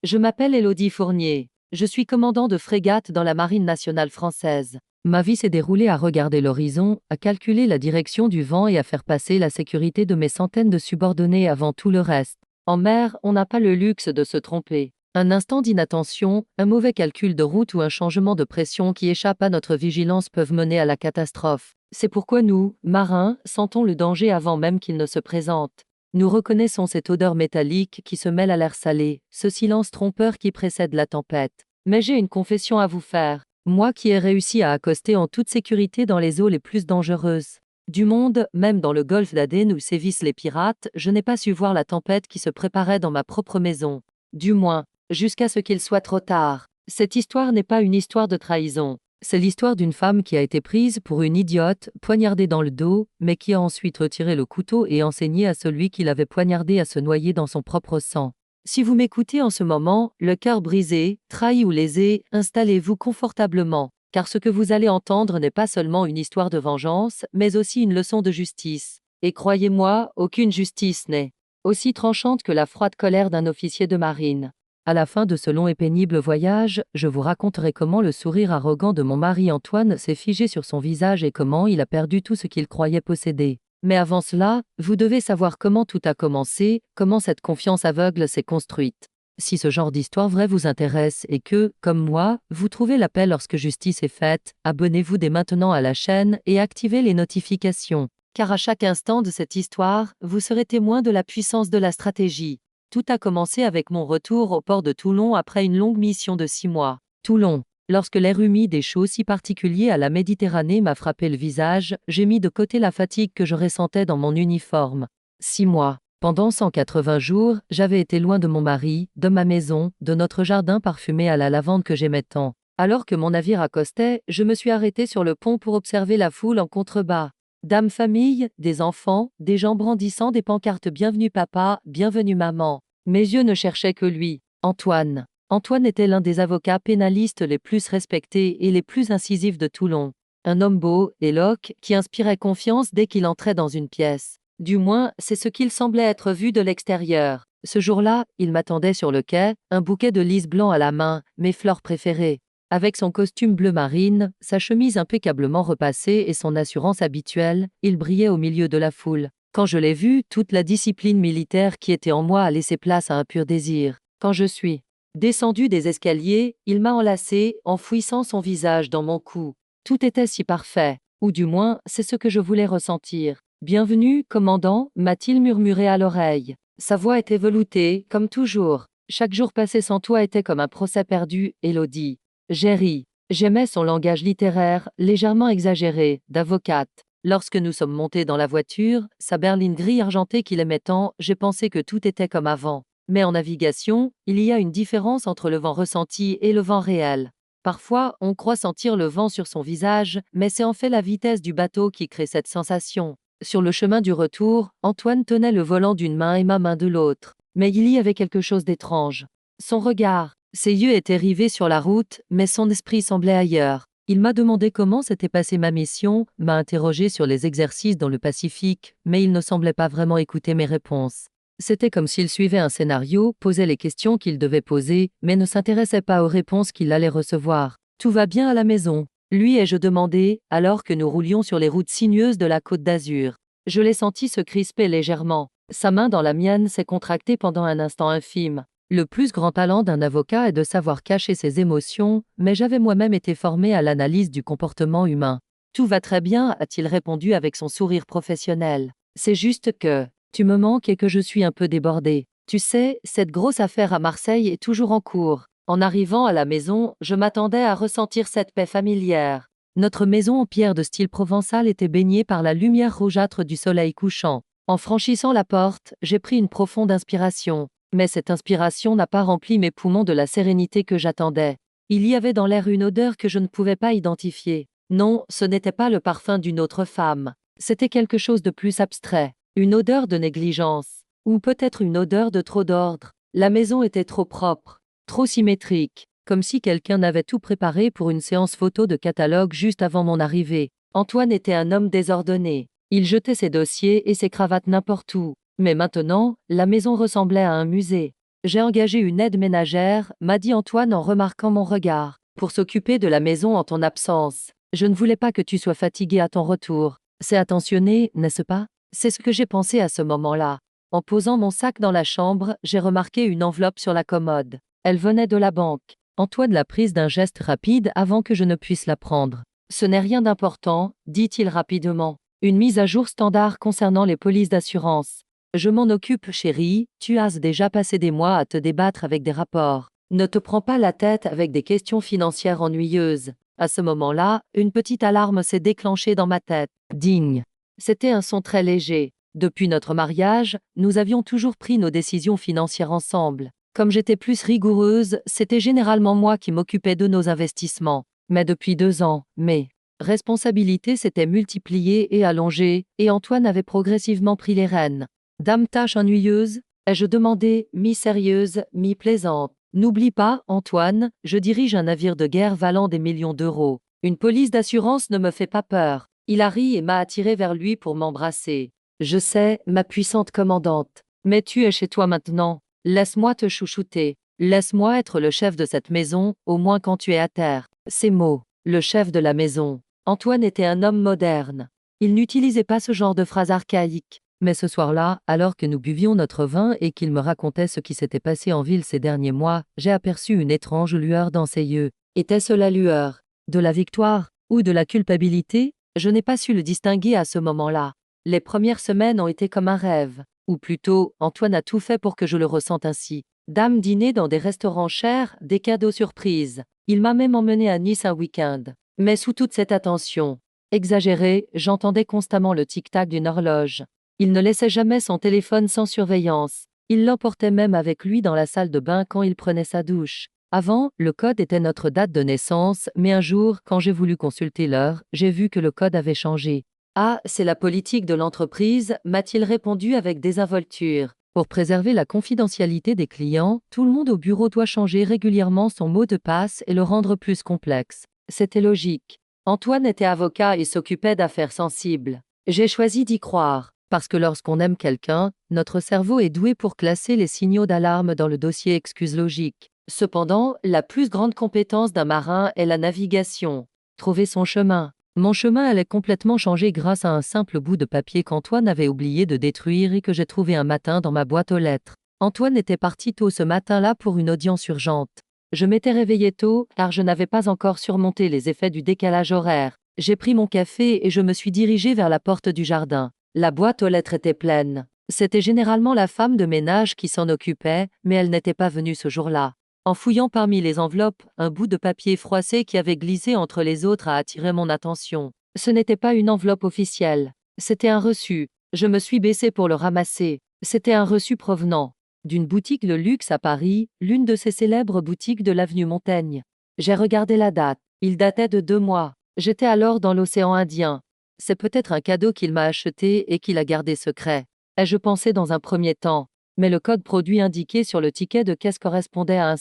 Je m'appelle Élodie Fournier. Je suis commandant de frégate dans la Marine nationale française. Ma vie s'est déroulée à regarder l'horizon, à calculer la direction du vent et à faire passer la sécurité de mes centaines de subordonnés avant tout le reste. En mer, on n'a pas le luxe de se tromper. Un instant d'inattention, un mauvais calcul de route ou un changement de pression qui échappe à notre vigilance peuvent mener à la catastrophe. C'est pourquoi nous, marins, sentons le danger avant même qu'il ne se présente. Nous reconnaissons cette odeur métallique qui se mêle à l'air salé, ce silence trompeur qui précède la tempête. Mais j'ai une confession à vous faire. Moi qui ai réussi à accoster en toute sécurité dans les eaux les plus dangereuses du monde, même dans le golfe d'Aden où sévissent les pirates, je n'ai pas su voir la tempête qui se préparait dans ma propre maison. Du moins, jusqu'à ce qu'il soit trop tard. Cette histoire n'est pas une histoire de trahison. C'est l'histoire d'une femme qui a été prise pour une idiote, poignardée dans le dos, mais qui a ensuite retiré le couteau et enseigné à celui qui l'avait poignardée à se noyer dans son propre sang. Si vous m'écoutez en ce moment, le cœur brisé, trahi ou lésé, installez-vous confortablement, car ce que vous allez entendre n'est pas seulement une histoire de vengeance, mais aussi une leçon de justice. Et croyez-moi, aucune justice n'est aussi tranchante que la froide colère d'un officier de marine. À la fin de ce long et pénible voyage, je vous raconterai comment le sourire arrogant de mon mari Antoine s'est figé sur son visage et comment il a perdu tout ce qu'il croyait posséder. Mais avant cela, vous devez savoir comment tout a commencé, comment cette confiance aveugle s'est construite. Si ce genre d'histoire vraie vous intéresse et que, comme moi, vous trouvez la paix lorsque justice est faite, abonnez-vous dès maintenant à la chaîne et activez les notifications. Car à chaque instant de cette histoire, vous serez témoin de la puissance de la stratégie. Tout a commencé avec mon retour au port de Toulon après une longue mission de 6 mois. Toulon. Lorsque l'air humide et chaud si particulier à la Méditerranée m'a frappé le visage, j'ai mis de côté la fatigue que je ressentais dans mon uniforme. 6 mois. Pendant 180 jours, j'avais été loin de mon mari, de ma maison, de notre jardin parfumé à la lavande que j'aimais tant. Alors que mon navire accostait, je me suis arrêté sur le pont pour observer la foule en contrebas. Dames famille, des enfants, des gens brandissant des pancartes Bienvenue papa, bienvenue maman. Mes yeux ne cherchaient que lui, Antoine. Antoine était l'un des avocats pénalistes les plus respectés et les plus incisifs de Toulon. Un homme beau, éloque, qui inspirait confiance dès qu'il entrait dans une pièce. Du moins, c'est ce qu'il semblait être vu de l'extérieur. Ce jour-là, il m'attendait sur le quai, un bouquet de lys blanc à la main, mes fleurs préférées. Avec son costume bleu marine, sa chemise impeccablement repassée et son assurance habituelle, il brillait au milieu de la foule. Quand je l'ai vu, toute la discipline militaire qui était en moi a laissé place à un pur désir. Quand je suis descendu des escaliers, il m'a enlacé, enfouissant son visage dans mon cou. Tout était si parfait, ou du moins, c'est ce que je voulais ressentir. Bienvenue, commandant, m'a-t-il murmuré à l'oreille. Sa voix était veloutée, comme toujours. Chaque jour passé sans toi était comme un procès perdu, Élodie. J'ai ri. J'aimais son langage littéraire, légèrement exagéré, d'avocate. Lorsque nous sommes montés dans la voiture, sa berline gris argentée qu'il aimait tant, j'ai pensé que tout était comme avant. Mais en navigation, il y a une différence entre le vent ressenti et le vent réel. Parfois, on croit sentir le vent sur son visage, mais c'est en fait la vitesse du bateau qui crée cette sensation. Sur le chemin du retour, Antoine tenait le volant d'une main et ma main de l'autre. Mais il y avait quelque chose d'étrange. Son regard. Ses yeux étaient rivés sur la route, mais son esprit semblait ailleurs. Il m'a demandé comment s'était passée ma mission, m'a interrogé sur les exercices dans le Pacifique, mais il ne semblait pas vraiment écouter mes réponses. C'était comme s'il suivait un scénario, posait les questions qu'il devait poser, mais ne s'intéressait pas aux réponses qu'il allait recevoir. Tout va bien à la maison, lui ai-je demandé, alors que nous roulions sur les routes sinueuses de la Côte d'Azur. Je l'ai senti se crisper légèrement. Sa main dans la mienne s'est contractée pendant un instant infime. Le plus grand talent d'un avocat est de savoir cacher ses émotions, mais j'avais moi-même été formé à l'analyse du comportement humain. Tout va très bien, a-t-il répondu avec son sourire professionnel. C'est juste que tu me manques et que je suis un peu débordé. Tu sais, cette grosse affaire à Marseille est toujours en cours. En arrivant à la maison, je m'attendais à ressentir cette paix familière. Notre maison en pierre de style provençal était baignée par la lumière rougeâtre du soleil couchant. En franchissant la porte, j'ai pris une profonde inspiration. Mais cette inspiration n'a pas rempli mes poumons de la sérénité que j'attendais. Il y avait dans l'air une odeur que je ne pouvais pas identifier. Non, ce n'était pas le parfum d'une autre femme. C'était quelque chose de plus abstrait. Une odeur de négligence. Ou peut-être une odeur de trop d'ordre. La maison était trop propre, trop symétrique, comme si quelqu'un avait tout préparé pour une séance photo de catalogue juste avant mon arrivée. Antoine était un homme désordonné. Il jetait ses dossiers et ses cravates n'importe où. Mais maintenant, la maison ressemblait à un musée. J'ai engagé une aide ménagère, m'a dit Antoine en remarquant mon regard, pour s'occuper de la maison en ton absence. Je ne voulais pas que tu sois fatigué à ton retour. C'est attentionné, n'est-ce pas? C'est ce que j'ai pensé à ce moment-là. En posant mon sac dans la chambre, j'ai remarqué une enveloppe sur la commode. Elle venait de la banque. Antoine l'a prise d'un geste rapide avant que je ne puisse la prendre. Ce n'est rien d'important, dit-il rapidement. Une mise à jour standard concernant les polices d'assurance. Je m'en occupe, chérie, tu as déjà passé des mois à te débattre avec des rapports. Ne te prends pas la tête avec des questions financières ennuyeuses. À ce moment-là, une petite alarme s'est déclenchée dans ma tête. Digne. C'était un son très léger. Depuis notre mariage, nous avions toujours pris nos décisions financières ensemble. Comme j'étais plus rigoureuse, c'était généralement moi qui m'occupais de nos investissements. Mais depuis 2 ans, mes responsabilités s'étaient multipliées et allongées, et Antoine avait progressivement pris les rênes. Dame tâche ennuyeuse, ai-je demandé, mi-sérieuse, mi-plaisante. N'oublie pas, Antoine, je dirige un navire de guerre valant des millions d'euros. Une police d'assurance ne me fait pas peur. Il a ri et m'a attiré vers lui pour m'embrasser. Je sais, ma puissante commandante. Mais tu es chez toi maintenant. Laisse-moi te chouchouter. Laisse-moi être le chef de cette maison, au moins quand tu es à terre. Ces mots, le chef de la maison. Antoine était un homme moderne. Il n'utilisait pas ce genre de phrase archaïque. Mais ce soir-là, alors que nous buvions notre vin et qu'il me racontait ce qui s'était passé en ville ces derniers mois, j'ai aperçu une étrange lueur dans ses yeux. Était-ce la lueur de la victoire ou de la culpabilité? Je n'ai pas su le distinguer à ce moment-là. Les premières semaines ont été comme un rêve. Ou plutôt, Antoine a tout fait pour que je le ressente ainsi. Dame dîner dans des restaurants chers, des cadeaux surprises. Il m'a même emmené à Nice un week-end. Mais sous toute cette attention exagérée, j'entendais constamment le tic-tac d'une horloge. Il ne laissait jamais son téléphone sans surveillance. Il l'emportait même avec lui dans la salle de bain quand il prenait sa douche. Avant, le code était notre date de naissance, mais un jour, quand j'ai voulu consulter l'heure, j'ai vu que le code avait changé. Ah, c'est la politique de l'entreprise, m'a-t-il répondu avec désinvolture. Pour préserver la confidentialité des clients, tout le monde au bureau doit changer régulièrement son mot de passe et le rendre plus complexe. C'était logique. Antoine était avocat et s'occupait d'affaires sensibles. J'ai choisi d'y croire. Parce que lorsqu'on aime quelqu'un, notre cerveau est doué pour classer les signaux d'alarme dans le dossier excuses logiques. Cependant, la plus grande compétence d'un marin est la navigation. Trouver son chemin. Mon chemin allait complètement changer grâce à un simple bout de papier qu'Antoine avait oublié de détruire et que j'ai trouvé un matin dans ma boîte aux lettres. Antoine était parti tôt ce matin-là pour une audience urgente. Je m'étais réveillé tôt, car je n'avais pas encore surmonté les effets du décalage horaire. J'ai pris mon café et je me suis dirigé vers la porte du jardin. La boîte aux lettres était pleine. C'était généralement la femme de ménage qui s'en occupait, mais elle n'était pas venue ce jour-là. En fouillant parmi les enveloppes, un bout de papier froissé qui avait glissé entre les autres a attiré mon attention. Ce n'était pas une enveloppe officielle. C'était un reçu. Je me suis baissé pour le ramasser. C'était un reçu provenant d'une boutique de luxe à Paris, l'une de ces célèbres boutiques de l'avenue Montaigne. J'ai regardé la date. Il datait de 2 mois. J'étais alors dans l'océan Indien. C'est peut-être un cadeau qu'il m'a acheté et qu'il a gardé secret. Ai-je pensé dans un premier temps. Mais le code produit indiqué sur le ticket de caisse correspondait à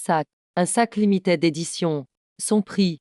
un sac limité d'édition. Son prix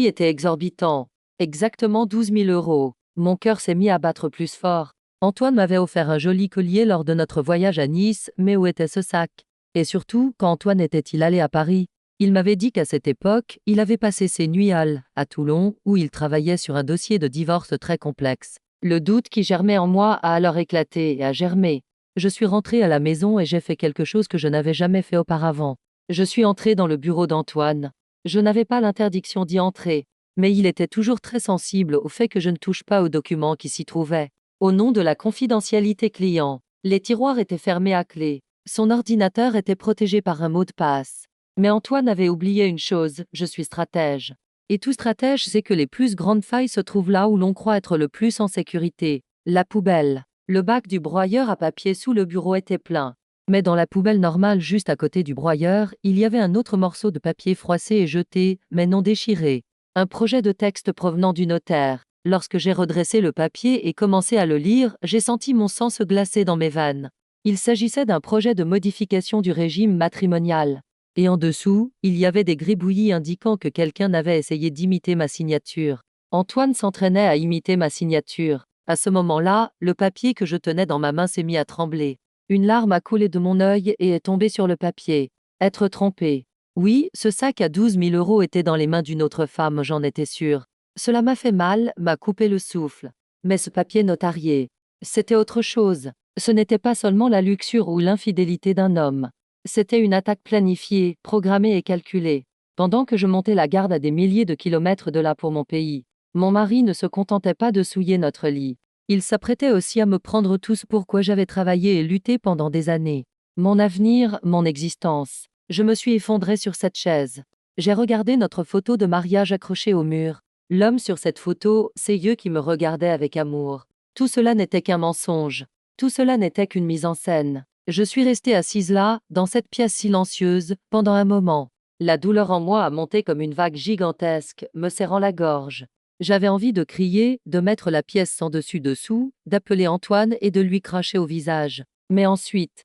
était exorbitant. Exactement 12 000 euros. Mon cœur s'est mis à battre plus fort. Antoine m'avait offert un joli collier lors de notre voyage à Nice, mais où était ce sac? Et surtout, quand Antoine était-il allé à Paris? Il m'avait dit qu'à cette époque, il avait passé ses nuits à Toulon, où il travaillait sur un dossier de divorce très complexe. Le doute qui germait en moi a alors éclaté et a germé. Je suis rentré à la maison et j'ai fait quelque chose que je n'avais jamais fait auparavant. Je suis entré dans le bureau d'Antoine. Je n'avais pas l'interdiction d'y entrer, mais il était toujours très sensible au fait que je ne touche pas aux documents qui s'y trouvaient. Au nom de la confidentialité client, les tiroirs étaient fermés à clé. Son ordinateur était protégé par un mot de passe. Mais Antoine avait oublié une chose, je suis stratège. Et tout stratège sait que les plus grandes failles se trouvent là où l'on croit être le plus en sécurité. La poubelle. Le bac du broyeur à papier sous le bureau était plein. Mais dans la poubelle normale juste à côté du broyeur, il y avait un autre morceau de papier froissé et jeté, mais non déchiré. Un projet de texte provenant du notaire. Lorsque j'ai redressé le papier et commencé à le lire, j'ai senti mon sang se glacer dans mes veines. Il s'agissait d'un projet de modification du régime matrimonial. Et en dessous, il y avait des gribouillis indiquant que quelqu'un avait essayé d'imiter ma signature. Antoine s'entraînait à imiter ma signature. À ce moment-là, le papier que je tenais dans ma main s'est mis à trembler. Une larme a coulé de mon œil et est tombée sur le papier. Être trompé. Oui, ce sac à 12 000 € était dans les mains d'une autre femme, j'en étais sûre. Cela m'a fait mal, m'a coupé le souffle. Mais ce papier notarié, c'était autre chose. Ce n'était pas seulement la luxure ou l'infidélité d'un homme. C'était une attaque planifiée, programmée et calculée. Pendant que je montais la garde à des milliers de kilomètres de là pour mon pays, mon mari ne se contentait pas de souiller notre lit. Il s'apprêtait aussi à me prendre tout ce pour quoi j'avais travaillé et lutté pendant des années. Mon avenir, mon existence. Je me suis effondrée sur cette chaise. J'ai regardé notre photo de mariage accrochée au mur. L'homme sur cette photo, ses yeux qui me regardaient avec amour. Tout cela n'était qu'un mensonge. Tout cela n'était qu'une mise en scène. Je suis restée assise là, dans cette pièce silencieuse, pendant un moment. La douleur en moi a monté comme une vague gigantesque, me serrant la gorge. J'avais envie de crier, de mettre la pièce sans dessus-dessous, d'appeler Antoine et de lui cracher au visage. Mais ensuite,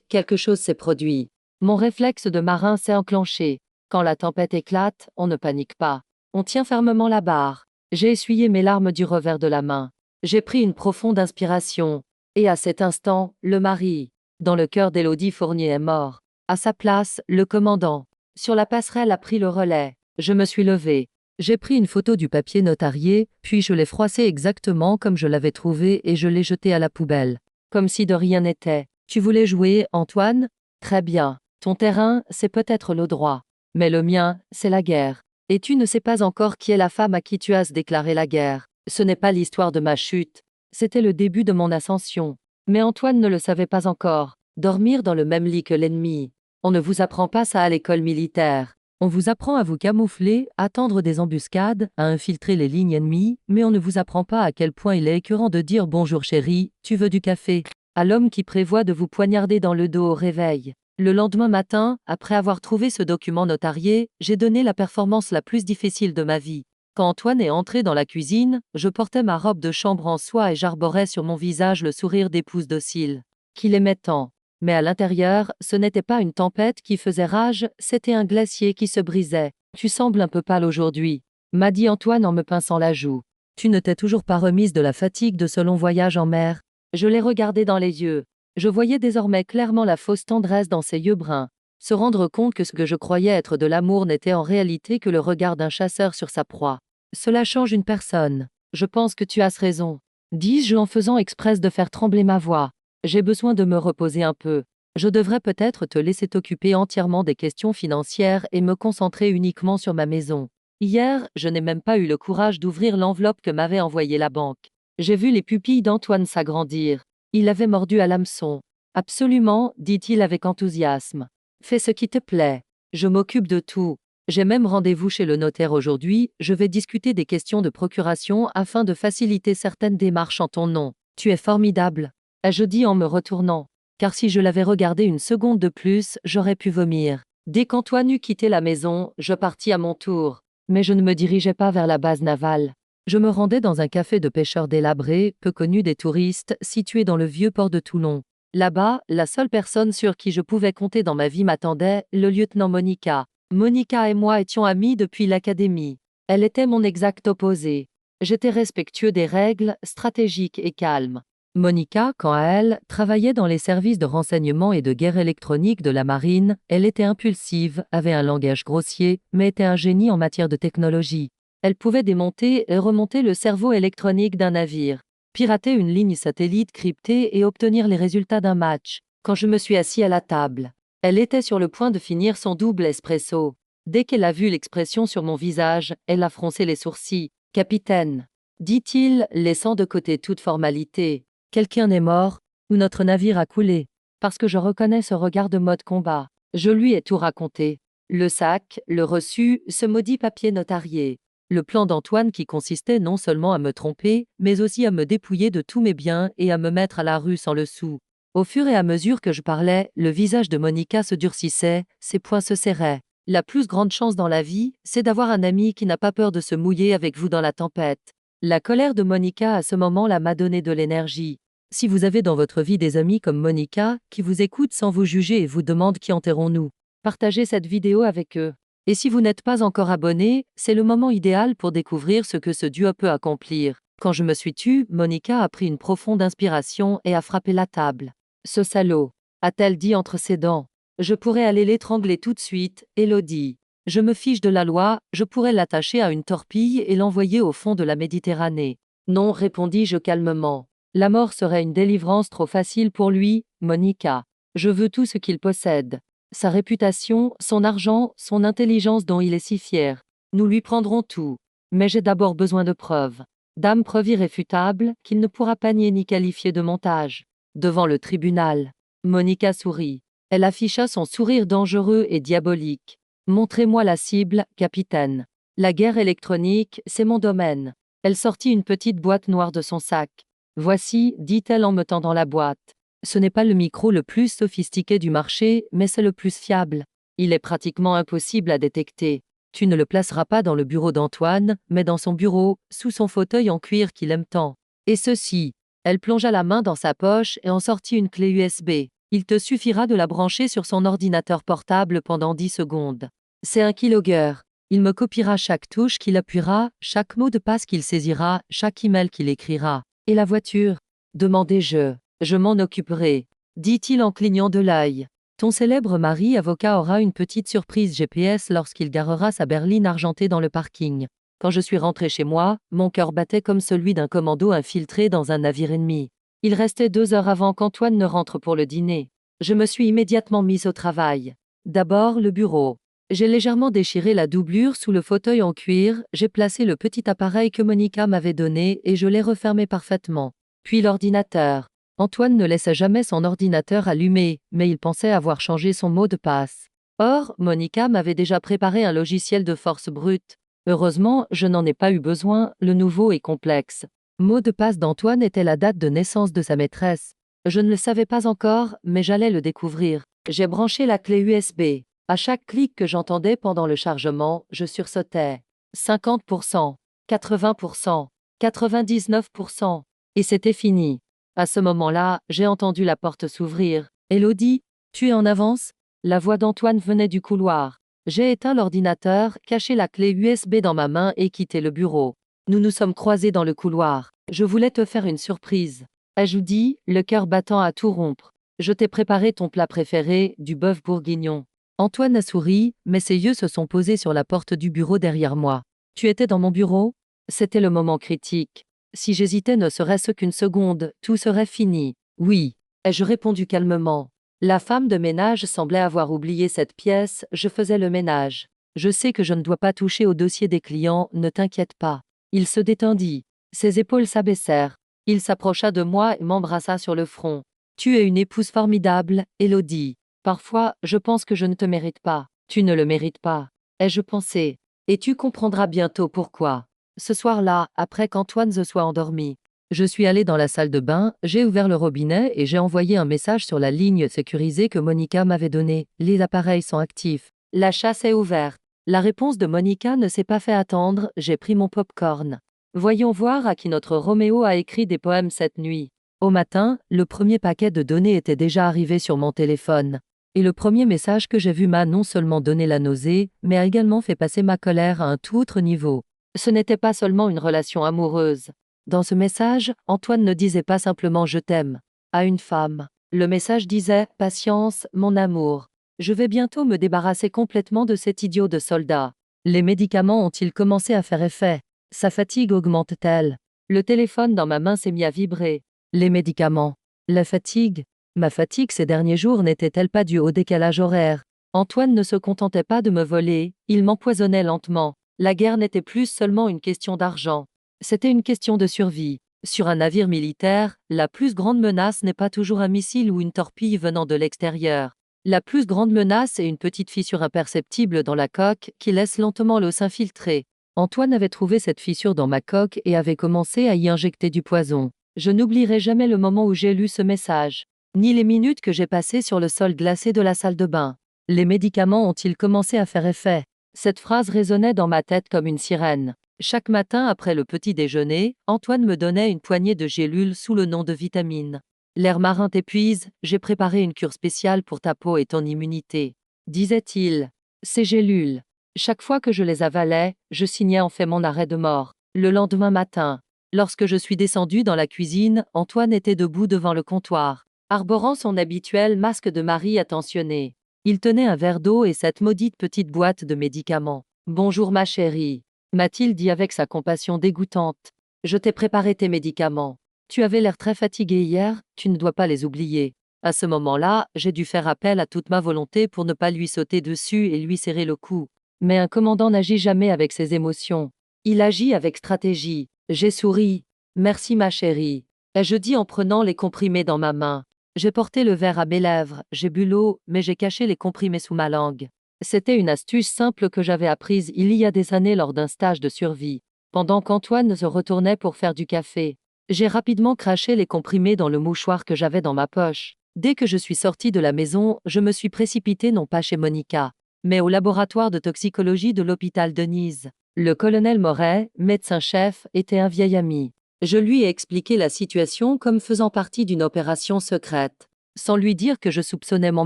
quelque chose s'est produit. Mon réflexe de marin s'est enclenché. Quand la tempête éclate, on ne panique pas. On tient fermement la barre. J'ai essuyé mes larmes du revers de la main. J'ai pris une profonde inspiration. Et à cet instant, le mari, dans le cœur d'Élodie Fournier, est mort. À sa place, le commandant, sur la passerelle, a pris le relais. Je me suis levée. J'ai pris une photo du papier notarié, puis je l'ai froissé exactement comme je l'avais trouvé et je l'ai jeté à la poubelle. Comme si de rien n'était. Tu voulais jouer, Antoine? Très bien. Ton terrain, c'est peut-être le droit. Mais le mien, c'est la guerre. Et tu ne sais pas encore qui est la femme à qui tu as déclaré la guerre. Ce n'est pas l'histoire de ma chute. C'était le début de mon ascension. Mais Antoine ne le savait pas encore. Dormir dans le même lit que l'ennemi. On ne vous apprend pas ça à l'école militaire. On vous apprend à vous camoufler, à tendre des embuscades, à infiltrer les lignes ennemies, mais on ne vous apprend pas à quel point il est écœurant de dire bonjour chérie, tu veux du café? À l'homme qui prévoit de vous poignarder dans le dos au réveil. Le lendemain matin, après avoir trouvé ce document notarié, j'ai donné la performance la plus difficile de ma vie. Quand Antoine est entré dans la cuisine, je portais ma robe de chambre en soie et j'arborais sur mon visage le sourire d'épouse docile. Qu'il aimait tant. Mais à l'intérieur, ce n'était pas une tempête qui faisait rage, c'était un glacier qui se brisait. Tu sembles un peu pâle aujourd'hui, m'a dit Antoine en me pinçant la joue. Tu ne t'es toujours pas remise de la fatigue de ce long voyage en mer. Je l'ai regardé dans les yeux. Je voyais désormais clairement la fausse tendresse dans ses yeux bruns. Se rendre compte que ce que je croyais être de l'amour n'était en réalité que le regard d'un chasseur sur sa proie. Cela change une personne. Je pense que tu as raison, dis-je en faisant exprès de faire trembler ma voix. J'ai besoin de me reposer un peu. Je devrais peut-être te laisser t'occuper entièrement des questions financières et me concentrer uniquement sur ma maison. Hier, je n'ai même pas eu le courage d'ouvrir l'enveloppe que m'avait envoyée la banque. J'ai vu les pupilles d'Antoine s'agrandir. Il avait mordu à l'hameçon. Absolument, dit-il avec enthousiasme. Fais ce qui te plaît. Je m'occupe de tout. J'ai même rendez-vous chez le notaire aujourd'hui, je vais discuter des questions de procuration afin de faciliter certaines démarches en ton nom. Tu es formidable, ai-je dit en me retournant. Car si je l'avais regardé une seconde de plus, j'aurais pu vomir. Dès qu'Antoine eut quitté la maison, je partis à mon tour. Mais je ne me dirigeais pas vers la base navale. Je me rendais dans un café de pêcheurs délabré, peu connu des touristes, situé dans le vieux port de Toulon. Là-bas, la seule personne sur qui je pouvais compter dans ma vie m'attendait, le lieutenant Monica. Monica et moi étions amis depuis l'académie. Elle était mon exact opposé. J'étais respectueux des règles, stratégique et calme. Monica, quant à elle, travaillait dans les services de renseignement et de guerre électronique de la marine, elle était impulsive, avait un langage grossier, mais était un génie en matière de technologie. Elle pouvait démonter et remonter le cerveau électronique d'un navire, pirater une ligne satellite cryptée et obtenir les résultats d'un match. Quand je me suis assis à la table, elle était sur le point de finir son double espresso. Dès qu'elle a vu l'expression sur mon visage, elle a froncé les sourcils. « Capitaine », dit-il, laissant de côté toute formalité. Quelqu'un est mort, ou notre navire a coulé. Parce que je reconnais ce regard de mode combat. Je lui ai tout raconté. Le sac, le reçu, ce maudit papier notarié. Le plan d'Antoine qui consistait non seulement à me tromper, mais aussi à me dépouiller de tous mes biens et à me mettre à la rue sans le sou. Au fur et à mesure que je parlais, le visage de Monica se durcissait, ses poings se serraient. La plus grande chance dans la vie, c'est d'avoir un ami qui n'a pas peur de se mouiller avec vous dans la tempête. La colère de Monica à ce moment-là m'a donné de l'énergie. Si vous avez dans votre vie des amis comme Monica, qui vous écoutent sans vous juger et vous demandent qui enterrons-nous, partagez cette vidéo avec eux. Et si vous n'êtes pas encore abonné, c'est le moment idéal pour découvrir ce que ce duo peut accomplir. Quand je me suis tue, Monica a pris une profonde inspiration et a frappé la table. Ce salaud, a-t-elle dit entre ses dents. Je pourrais aller l'étrangler tout de suite, Élodie. Je me fiche de la loi, je pourrais l'attacher à une torpille et l'envoyer au fond de la Méditerranée. Non, répondis-je calmement. La mort serait une délivrance trop facile pour lui, Monica. Je veux tout ce qu'il possède. Sa réputation, son argent, son intelligence dont il est si fier. Nous lui prendrons tout. Mais j'ai d'abord besoin de preuves. D'âmes preuves irréfutables, qu'il ne pourra pas nier ni qualifier de montage. Devant le tribunal. Monica sourit. Elle afficha son sourire dangereux et diabolique. Montrez-moi la cible, capitaine. La guerre électronique, c'est mon domaine. Elle sortit une petite boîte noire de son sac. Voici, dit-elle en me tendant la boîte. Ce n'est pas le micro le plus sophistiqué du marché, mais c'est le plus fiable. Il est pratiquement impossible à détecter. Tu ne le placeras pas dans le bureau d'Antoine, mais dans son bureau, sous son fauteuil en cuir qu'il aime tant. Et ceci. Elle plongea la main dans sa poche et en sortit une clé USB. Il te suffira de la brancher sur son ordinateur portable pendant 10 secondes. C'est un keylogger. Il me copiera chaque touche qu'il appuiera, chaque mot de passe qu'il saisira, chaque email qu'il écrira. Et la voiture? Demandai-je. Je m'en occuperai, dit-il en clignant de l'œil. Ton célèbre mari avocat aura une petite surprise GPS lorsqu'il garera sa berline argentée dans le parking. Quand je suis rentré chez moi, mon cœur battait comme celui d'un commando infiltré dans un navire ennemi. Il restait 2 heures avant qu'Antoine ne rentre pour le dîner. Je me suis immédiatement mise au travail. D'abord le bureau. J'ai légèrement déchiré la doublure sous le fauteuil en cuir, j'ai placé le petit appareil que Monica m'avait donné et je l'ai refermé parfaitement. Puis l'ordinateur. Antoine ne laissait jamais son ordinateur allumé, mais il pensait avoir changé son mot de passe. Or, Monica m'avait déjà préparé un logiciel de force brute. Heureusement, je n'en ai pas eu besoin, le nouveau est complexe. Mot de passe d'Antoine était la date de naissance de sa maîtresse. Je ne le savais pas encore, mais j'allais le découvrir. J'ai branché la clé USB. À chaque clic que j'entendais pendant le chargement, je sursautais. 50%, 80%, 99%. Et c'était fini. À ce moment-là, j'ai entendu la porte s'ouvrir. Élodie, tu es en avance? La voix d'Antoine venait du couloir. J'ai éteint l'ordinateur, caché la clé USB dans ma main et quitté le bureau. Nous nous sommes croisés dans le couloir. Je voulais te faire une surprise. Ai-je dit, le cœur battant à tout rompre. Je t'ai préparé ton plat préféré, du bœuf bourguignon. Antoine a souri, mais ses yeux se sont posés sur la porte du bureau derrière moi. Tu étais dans mon bureau? C'était le moment critique. Si j'hésitais ne serait-ce qu'une seconde, tout serait fini. Oui, ai-je répondu calmement. La femme de ménage semblait avoir oublié cette pièce, je faisais le ménage. Je sais que je ne dois pas toucher au dossier des clients, ne t'inquiète pas. Il se détendit. Ses épaules s'abaissèrent. Il s'approcha de moi et m'embrassa sur le front. Tu es une épouse formidable, Élodie. Parfois, je pense que je ne te mérite pas. Tu ne le mérites pas. Ai-je pensé. Et tu comprendras bientôt pourquoi. Ce soir-là, après qu'Antoine se soit endormi, je suis allé dans la salle de bain, j'ai ouvert le robinet et j'ai envoyé un message sur la ligne sécurisée que Monica m'avait donnée. Les appareils sont actifs. La chasse est ouverte. La réponse de Monica ne s'est pas fait attendre, j'ai pris mon pop-corn. Voyons voir à qui notre Roméo a écrit des poèmes cette nuit. Au matin, le premier paquet de données était déjà arrivé sur mon téléphone. Et le premier message que j'ai vu m'a non seulement donné la nausée, mais a également fait passer ma colère à un tout autre niveau. Ce n'était pas seulement une relation amoureuse. Dans ce message, Antoine ne disait pas simplement « je t'aime » à une femme. Le message disait « patience, mon amour. Je vais bientôt me débarrasser complètement de cet idiot de soldat. Les médicaments ont-ils commencé à faire effet? Sa fatigue augmente-t-elle? Le téléphone dans ma main s'est mis à vibrer. Les médicaments. La fatigue. Ma fatigue ces derniers jours n'était-elle pas due au décalage horaire? Antoine ne se contentait pas de me voler, il m'empoisonnait lentement. La guerre n'était plus seulement une question d'argent. C'était une question de survie. Sur un navire militaire, la plus grande menace n'est pas toujours un missile ou une torpille venant de l'extérieur. La plus grande menace est une petite fissure imperceptible dans la coque qui laisse lentement l'eau s'infiltrer. Antoine avait trouvé cette fissure dans ma coque et avait commencé à y injecter du poison. Je n'oublierai jamais le moment où j'ai lu ce message, ni les minutes que j'ai passées sur le sol glacé de la salle de bain. Les médicaments ont-ils commencé à faire effet? Cette phrase résonnait dans ma tête comme une sirène. Chaque matin après le petit déjeuner, Antoine me donnait une poignée de gélules sous le nom de vitamines. L'air marin t'épuise, j'ai préparé une cure spéciale pour ta peau et ton immunité, disait-il. Ces gélules. Chaque fois que je les avalais, je signais en fait mon arrêt de mort. Le lendemain matin, lorsque je suis descendu dans la cuisine, Antoine était debout devant le comptoir. arborant son habituel masque de mari attentionné. Il tenait un verre d'eau et cette maudite petite boîte de médicaments. « Bonjour ma chérie », m'a-t-il dit avec sa compassion dégoûtante. « Je t'ai préparé tes médicaments. Tu avais l'air très fatigué hier, tu ne dois pas les oublier. » À ce moment-là, j'ai dû faire appel à toute ma volonté pour ne pas lui sauter dessus et lui serrer le cou. Mais un commandant n'agit jamais avec ses émotions. Il agit avec stratégie. J'ai souri. « Merci ma chérie », ai-je dit en prenant les comprimés dans ma main. J'ai porté le verre à mes lèvres, j'ai bu l'eau, mais j'ai caché les comprimés sous ma langue. C'était une astuce simple que j'avais apprise il y a des années lors d'un stage de survie. Pendant qu'Antoine se retournait pour faire du café, j'ai rapidement craché les comprimés dans le mouchoir que j'avais dans ma poche. Dès que je suis sortie de la maison, je me suis précipitée non pas chez Monica, mais au laboratoire de toxicologie de l'hôpital Denise. Le colonel Moret, médecin-chef, était un vieil ami. Je lui ai expliqué la situation comme faisant partie d'une opération secrète, sans lui dire que je soupçonnais mon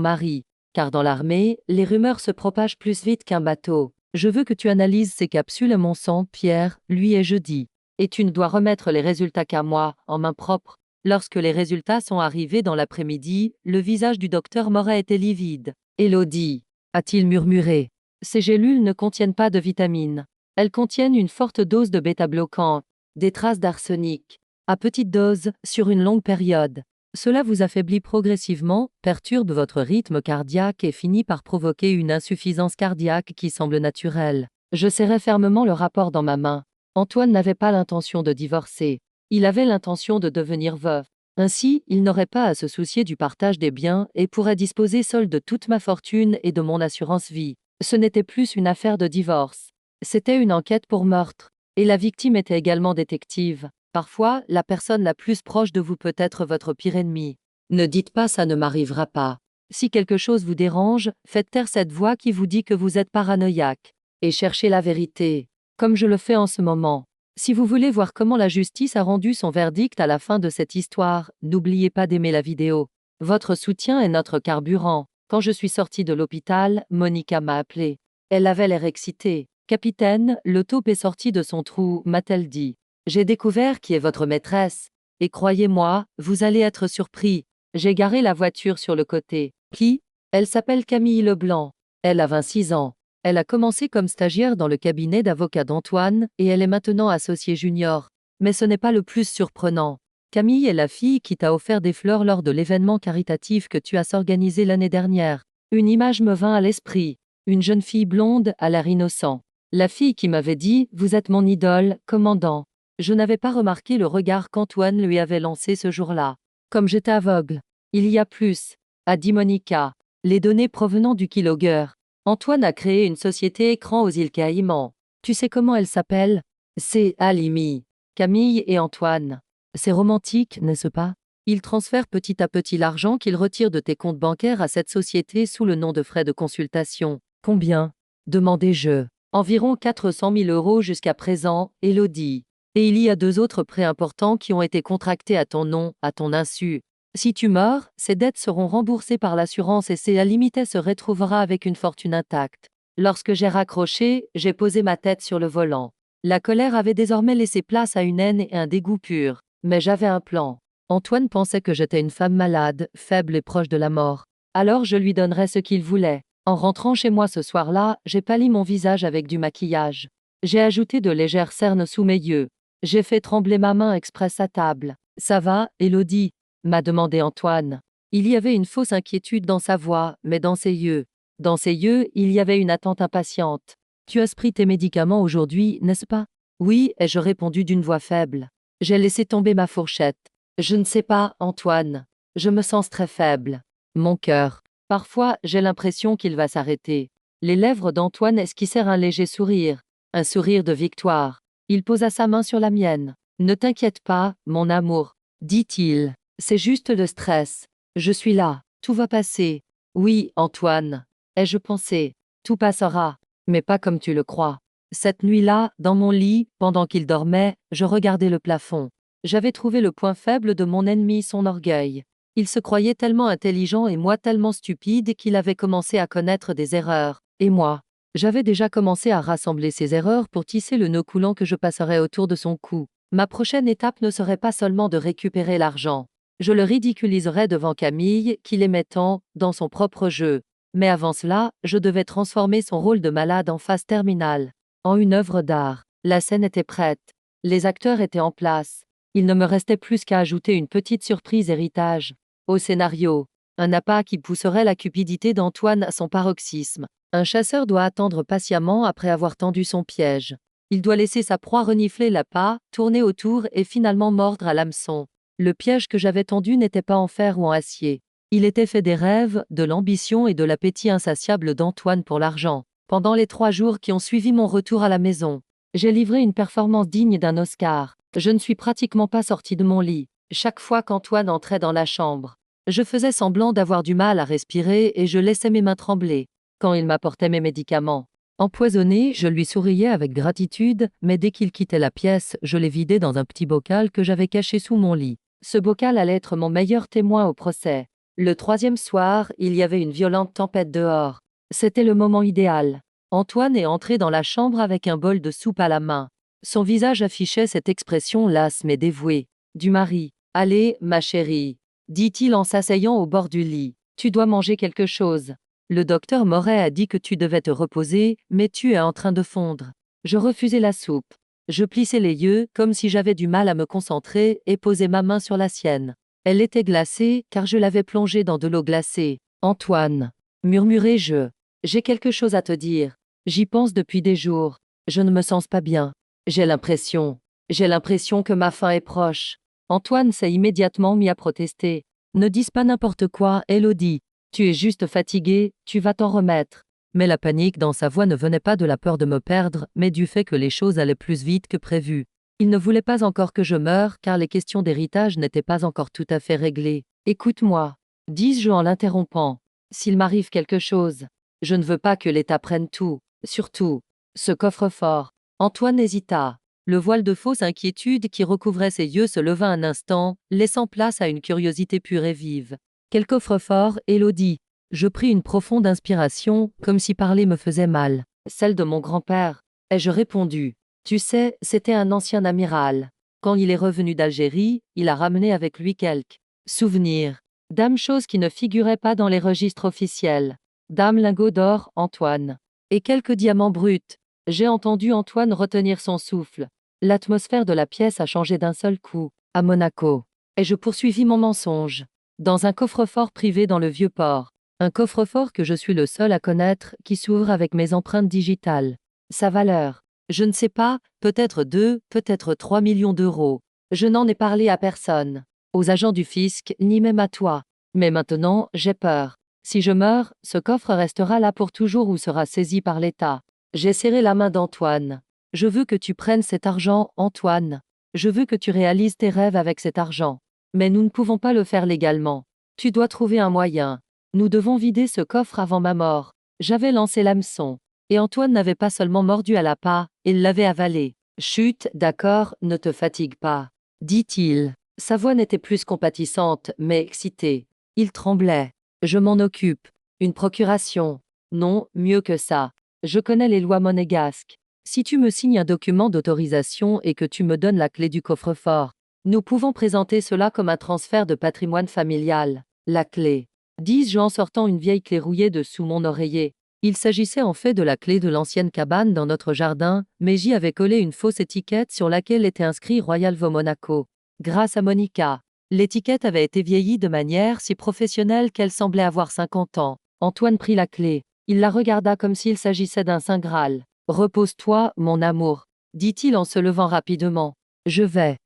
mari, car dans l'armée, les rumeurs se propagent plus vite qu'un bateau. Je veux que tu analyses ces capsules à mon sang, Pierre, lui ai-je dit. Et tu ne dois remettre les résultats qu'à moi, en main propre. Lorsque les résultats sont arrivés dans l'après-midi, le visage du docteur Moret était livide. Élodie, a-t-il murmuré. Ces gélules ne contiennent pas de vitamines. Elles contiennent une forte dose de bêta-bloquants. Des traces d'arsenic, à petite dose, sur une longue période. Cela vous affaiblit progressivement, perturbe votre rythme cardiaque et finit par provoquer une insuffisance cardiaque qui semble naturelle. Je serrai fermement le rapport dans ma main. Antoine n'avait pas l'intention de divorcer. Il avait l'intention de devenir veuf. Ainsi, il n'aurait pas à se soucier du partage des biens et pourrait disposer seul de toute ma fortune et de mon assurance vie. Ce n'était plus une affaire de divorce. C'était une enquête pour meurtre. Et la victime était également détective. Parfois, la personne la plus proche de vous peut être votre pire ennemi. Ne dites pas ça ne m'arrivera pas. Si quelque chose vous dérange, faites taire cette voix qui vous dit que vous êtes paranoïaque. Et cherchez la vérité. Comme je le fais en ce moment. Si vous voulez voir comment la justice a rendu son verdict à la fin de cette histoire, n'oubliez pas d'aimer la vidéo. Votre soutien est notre carburant. Quand je suis sortie de l'hôpital, Monica m'a appelé. Elle avait l'air excitée. « Capitaine, le taupe est sorti de son trou », m'a-t-elle dit. « J'ai découvert qui est votre maîtresse. Et croyez-moi, vous allez être surpris. J'ai garé la voiture sur le côté. » Qui ? Elle s'appelle Camille Leblanc. Elle a 26 ans. Elle a commencé comme stagiaire dans le cabinet d'avocat d'Antoine et elle est maintenant associée junior. Mais ce n'est pas le plus surprenant. Camille est la fille qui t'a offert des fleurs lors de l'événement caritatif que tu as organisé l'année dernière. Une image me vint à l'esprit. Une jeune fille blonde à l'air innocent. La fille qui m'avait dit « Vous êtes mon idole, commandant ». Je n'avais pas remarqué le regard qu'Antoine lui avait lancé ce jour-là. Comme j'étais aveugle. Il y a plus, a dit Monica. Les données provenant du keylogger. Antoine a créé une société écran aux îles Caïmans. Tu sais comment elle s'appelle ? C'est Alimi. Camille et Antoine. C'est romantique, n'est-ce pas ? Ils transfèrent petit à petit l'argent qu'ils retirent de tes comptes bancaires à cette société sous le nom de frais de consultation. Combien ? Demandai-je. Environ 400 000 € jusqu'à présent, Élodie. Et il y a 2 autres prêts importants qui ont été contractés à ton nom, à ton insu. Si tu meurs, ces dettes seront remboursées par l'assurance et c'est à limite se retrouvera avec une fortune intacte. Lorsque j'ai raccroché, j'ai posé ma tête sur le volant. La colère avait désormais laissé place à une haine et un dégoût pur. Mais j'avais un plan. Antoine pensait que j'étais une femme malade, faible et proche de la mort. Alors je lui donnerais ce qu'il voulait. En rentrant chez moi ce soir-là, j'ai pâli mon visage avec du maquillage. J'ai ajouté de légères cernes sous mes yeux. J'ai fait trembler ma main express à table. « Ça va, Élodie ?» m'a demandé Antoine. Il y avait une fausse inquiétude dans sa voix, mais dans ses yeux. Dans ses yeux, il y avait une attente impatiente. « Tu as pris tes médicaments aujourd'hui, n'est-ce pas ? » « Oui, ai-je répondu d'une voix faible. J'ai laissé tomber ma fourchette. « Je ne sais pas, Antoine. Je me sens très faible. Mon cœur. » Parfois, j'ai l'impression qu'il va s'arrêter. Les lèvres d'Antoine esquissèrent un léger sourire. Un sourire de victoire. Il posa sa main sur la mienne. « Ne t'inquiète pas, mon amour, » dit-il. « C'est juste le stress. Je suis là. Tout va passer. » « Oui, Antoine. » ai-je pensé. « Tout passera. Mais pas comme tu le crois. » Cette nuit-là, dans mon lit, pendant qu'il dormait, je regardais le plafond. J'avais trouvé le point faible de mon ennemi, son orgueil. Il se croyait tellement intelligent et moi tellement stupide qu'il avait commencé à connaître des erreurs. Et moi, j'avais déjà commencé à rassembler ces erreurs pour tisser le nœud coulant que je passerais autour de son cou. Ma prochaine étape ne serait pas seulement de récupérer l'argent. Je le ridiculiserais devant Camille, qui l'aimait tant, dans son propre jeu. Mais avant cela, je devais transformer son rôle de malade en phase terminale, en une œuvre d'art. La scène était prête. Les acteurs étaient en place. Il ne me restait plus qu'à ajouter une petite surprise héritage au scénario. Un appât qui pousserait la cupidité d'Antoine à son paroxysme. Un chasseur doit attendre patiemment après avoir tendu son piège. Il doit laisser sa proie renifler l'appât, tourner autour et finalement mordre à l'hameçon. Le piège que j'avais tendu n'était pas en fer ou en acier. Il était fait des rêves, de l'ambition et de l'appétit insatiable d'Antoine pour l'argent. Pendant les 3 jours qui ont suivi mon retour à la maison, j'ai livré une performance digne d'un Oscar. Je ne suis pratiquement pas sorti de mon lit. Chaque fois qu'Antoine entrait dans la chambre, je faisais semblant d'avoir du mal à respirer et je laissais mes mains trembler. Quand il m'apportait mes médicaments empoisonnés, je lui souriais avec gratitude, mais dès qu'il quittait la pièce, je les vidais dans un petit bocal que j'avais caché sous mon lit. Ce bocal allait être mon meilleur témoin au procès. Le 3e soir, il y avait une violente tempête dehors. C'était le moment idéal. Antoine est entré dans la chambre avec un bol de soupe à la main. Son visage affichait cette expression lasse mais dévouée. Du mari. Allez, ma chérie, dit-il en s'asseyant au bord du lit. Tu dois manger quelque chose. Le docteur Moret a dit que tu devais te reposer, mais tu es en train de fondre. Je refusai la soupe. Je plissai les yeux, comme si j'avais du mal à me concentrer, et posai ma main sur la sienne. Elle était glacée, car je l'avais plongée dans de l'eau glacée. Antoine, murmurai-je, j'ai quelque chose à te dire. J'y pense depuis des jours. Je ne me sens pas bien. J'ai l'impression que ma fin est proche. Antoine s'est immédiatement mis à protester. Ne dis pas n'importe quoi, Élodie. Tu es juste fatiguée, tu vas t'en remettre. Mais la panique dans sa voix ne venait pas de la peur de me perdre, mais du fait que les choses allaient plus vite que prévu. Il ne voulait pas encore que je meure, car les questions d'héritage n'étaient pas encore tout à fait réglées. Écoute-moi, dis-je en l'interrompant. S'il m'arrive quelque chose, je ne veux pas que l'État prenne tout, surtout ce coffre-fort. Antoine hésita. Le voile de fausse inquiétude qui recouvrait ses yeux se leva un instant, laissant place à une curiosité pure et vive. Quel coffre-fort, Élodie? Je pris une profonde inspiration, comme si parler me faisait mal. Celle de mon grand-père, ai-je répondu. Tu sais, c'était un ancien amiral. Quand il est revenu d'Algérie, il a ramené avec lui quelques souvenirs. Dame chose qui ne figurait pas dans les registres officiels. Dame lingot d'or, Antoine. Et quelques diamants bruts. J'ai entendu Antoine retenir son souffle. L'atmosphère de la pièce a changé d'un seul coup, à Monaco. Et je poursuivis mon mensonge. Dans un coffre-fort privé dans le Vieux-Port. Un coffre-fort que je suis le seul à connaître, qui s'ouvre avec mes empreintes digitales. Sa valeur. Je ne sais pas, peut-être 2, peut-être 3 millions d'euros. Je n'en ai parlé à personne. Aux agents du fisc, ni même à toi. Mais maintenant, j'ai peur. Si je meurs, ce coffre restera là pour toujours ou sera saisi par l'État. J'ai serré la main d'Antoine. Je veux que tu prennes cet argent, Antoine. Je veux que tu réalises tes rêves avec cet argent. Mais nous ne pouvons pas le faire légalement. Tu dois trouver un moyen. Nous devons vider ce coffre avant ma mort. J'avais lancé l'hameçon. Et Antoine n'avait pas seulement mordu à l'appât, il l'avait avalé. Chut, d'accord, ne te fatigue pas, dit-il. Sa voix n'était plus compatissante, mais excitée. Il tremblait. Je m'en occupe. Une procuration. Non, mieux que ça. Je connais les lois monégasques. Si tu me signes un document d'autorisation et que tu me donnes la clé du coffre-fort, nous pouvons présenter cela comme un transfert de patrimoine familial. La clé. Dis-je en sortant une vieille clé rouillée de sous mon oreiller. Il s'agissait en fait de la clé de l'ancienne cabane dans notre jardin, mais j'y avais collé une fausse étiquette sur laquelle était inscrit Royal Vo Monaco. Grâce à Monica. L'étiquette avait été vieillie de manière si professionnelle qu'elle semblait avoir 50 ans. Antoine prit la clé. Il la regarda comme s'il s'agissait d'un saint Graal. Repose-toi, mon amour, dit-il en se levant rapidement. Je vais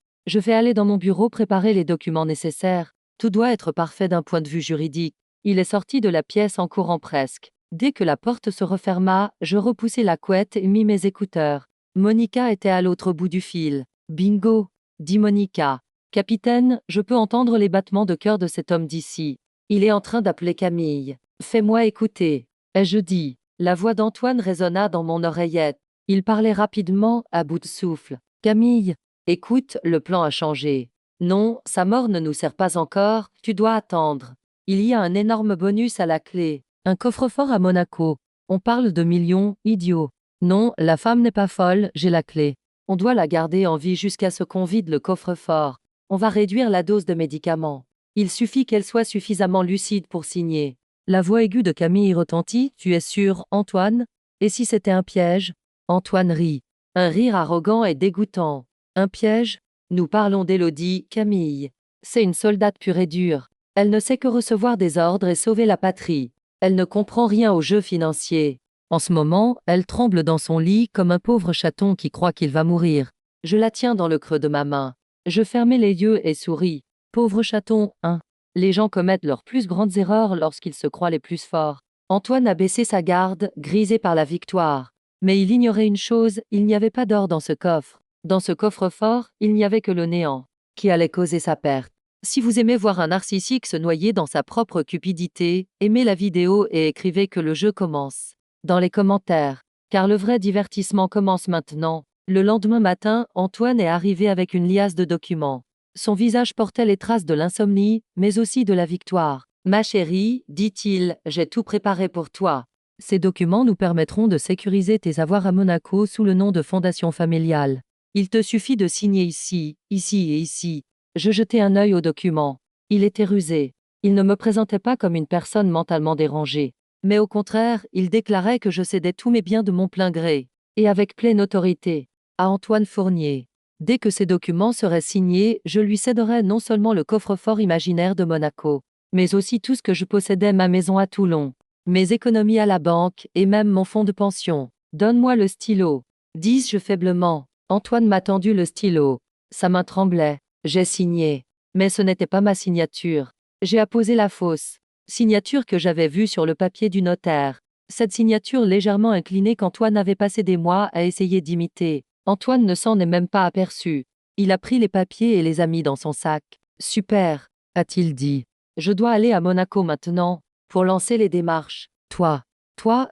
aller dans mon bureau préparer les documents nécessaires. Tout doit être parfait d'un point de vue juridique. Il est sorti de la pièce en courant presque. Dès que la porte se referma, je repoussai la couette et mis mes écouteurs. Monica était à l'autre bout du fil. Bingo, dit Monica. Capitaine, je peux entendre les battements de cœur de cet homme d'ici. Il est en train d'appeler Camille. Fais-moi écouter. Ai-je dit. La voix d'Antoine résonna dans mon oreillette. Il parlait rapidement, à bout de souffle. Camille, écoute, le plan a changé. Non, sa mort ne nous sert pas encore, tu dois attendre. Il y a un énorme bonus à la clé. Un coffre-fort à Monaco. On parle de millions, idiot. Non, la femme n'est pas folle, j'ai la clé. On doit la garder en vie jusqu'à ce qu'on vide le coffre-fort. On va réduire la dose de médicaments. Il suffit qu'elle soit suffisamment lucide pour signer. La voix aiguë de Camille retentit. Tu es sûr, Antoine? Et si c'était un piège? Antoine rit. Un rire arrogant et dégoûtant. Un piège? Nous parlons d'Élodie, Camille. C'est une soldate pure et dure. Elle ne sait que recevoir des ordres et sauver la patrie. Elle ne comprend rien aux jeux financiers. En ce moment, elle tremble dans son lit comme un pauvre chaton qui croit qu'il va mourir. Je la tiens dans le creux de ma main. Je fermai les yeux et souris. Pauvre chaton, hein. Les gens commettent leurs plus grandes erreurs lorsqu'ils se croient les plus forts. Antoine a baissé sa garde, grisé par la victoire. Mais il ignorait une chose, il n'y avait pas d'or dans ce coffre. Dans ce coffre-fort, il n'y avait que le néant, qui allait causer sa perte. Si vous aimez voir un narcissique se noyer dans sa propre cupidité, aimez la vidéo et écrivez que le jeu commence. Dans les commentaires, car le vrai divertissement commence maintenant. Le lendemain matin, Antoine est arrivé avec une liasse de documents. Son visage portait les traces de l'insomnie, mais aussi de la victoire. Ma chérie, dit-il, j'ai tout préparé pour toi. Ces documents nous permettront de sécuriser tes avoirs à Monaco sous le nom de fondation familiale. Il te suffit de signer ici, ici et ici. Je jetai un œil aux documents. Il était rusé. Il ne me présentait pas comme une personne mentalement dérangée. Mais au contraire, il déclarait que je cédais tous mes biens de mon plein gré, et avec pleine autorité, à Antoine Fournier. Dès que ces documents seraient signés, je lui céderais non seulement le coffre-fort imaginaire de Monaco, mais aussi tout ce que je possédais, ma maison à Toulon, mes économies à la banque et même mon fonds de pension. Donne-moi le stylo, dis-je faiblement. Antoine m'a tendu le stylo. Sa main tremblait. J'ai signé. Mais ce n'était pas ma signature. J'ai apposé la fausse signature que j'avais vue sur le papier du notaire. Cette signature légèrement inclinée qu'Antoine avait passé des mois à essayer d'imiter. Antoine ne s'en est même pas aperçu. Il a pris les papiers et les a mis dans son sac. Super, a-t-il dit. Je dois aller à Monaco maintenant, pour lancer les démarches. Toi,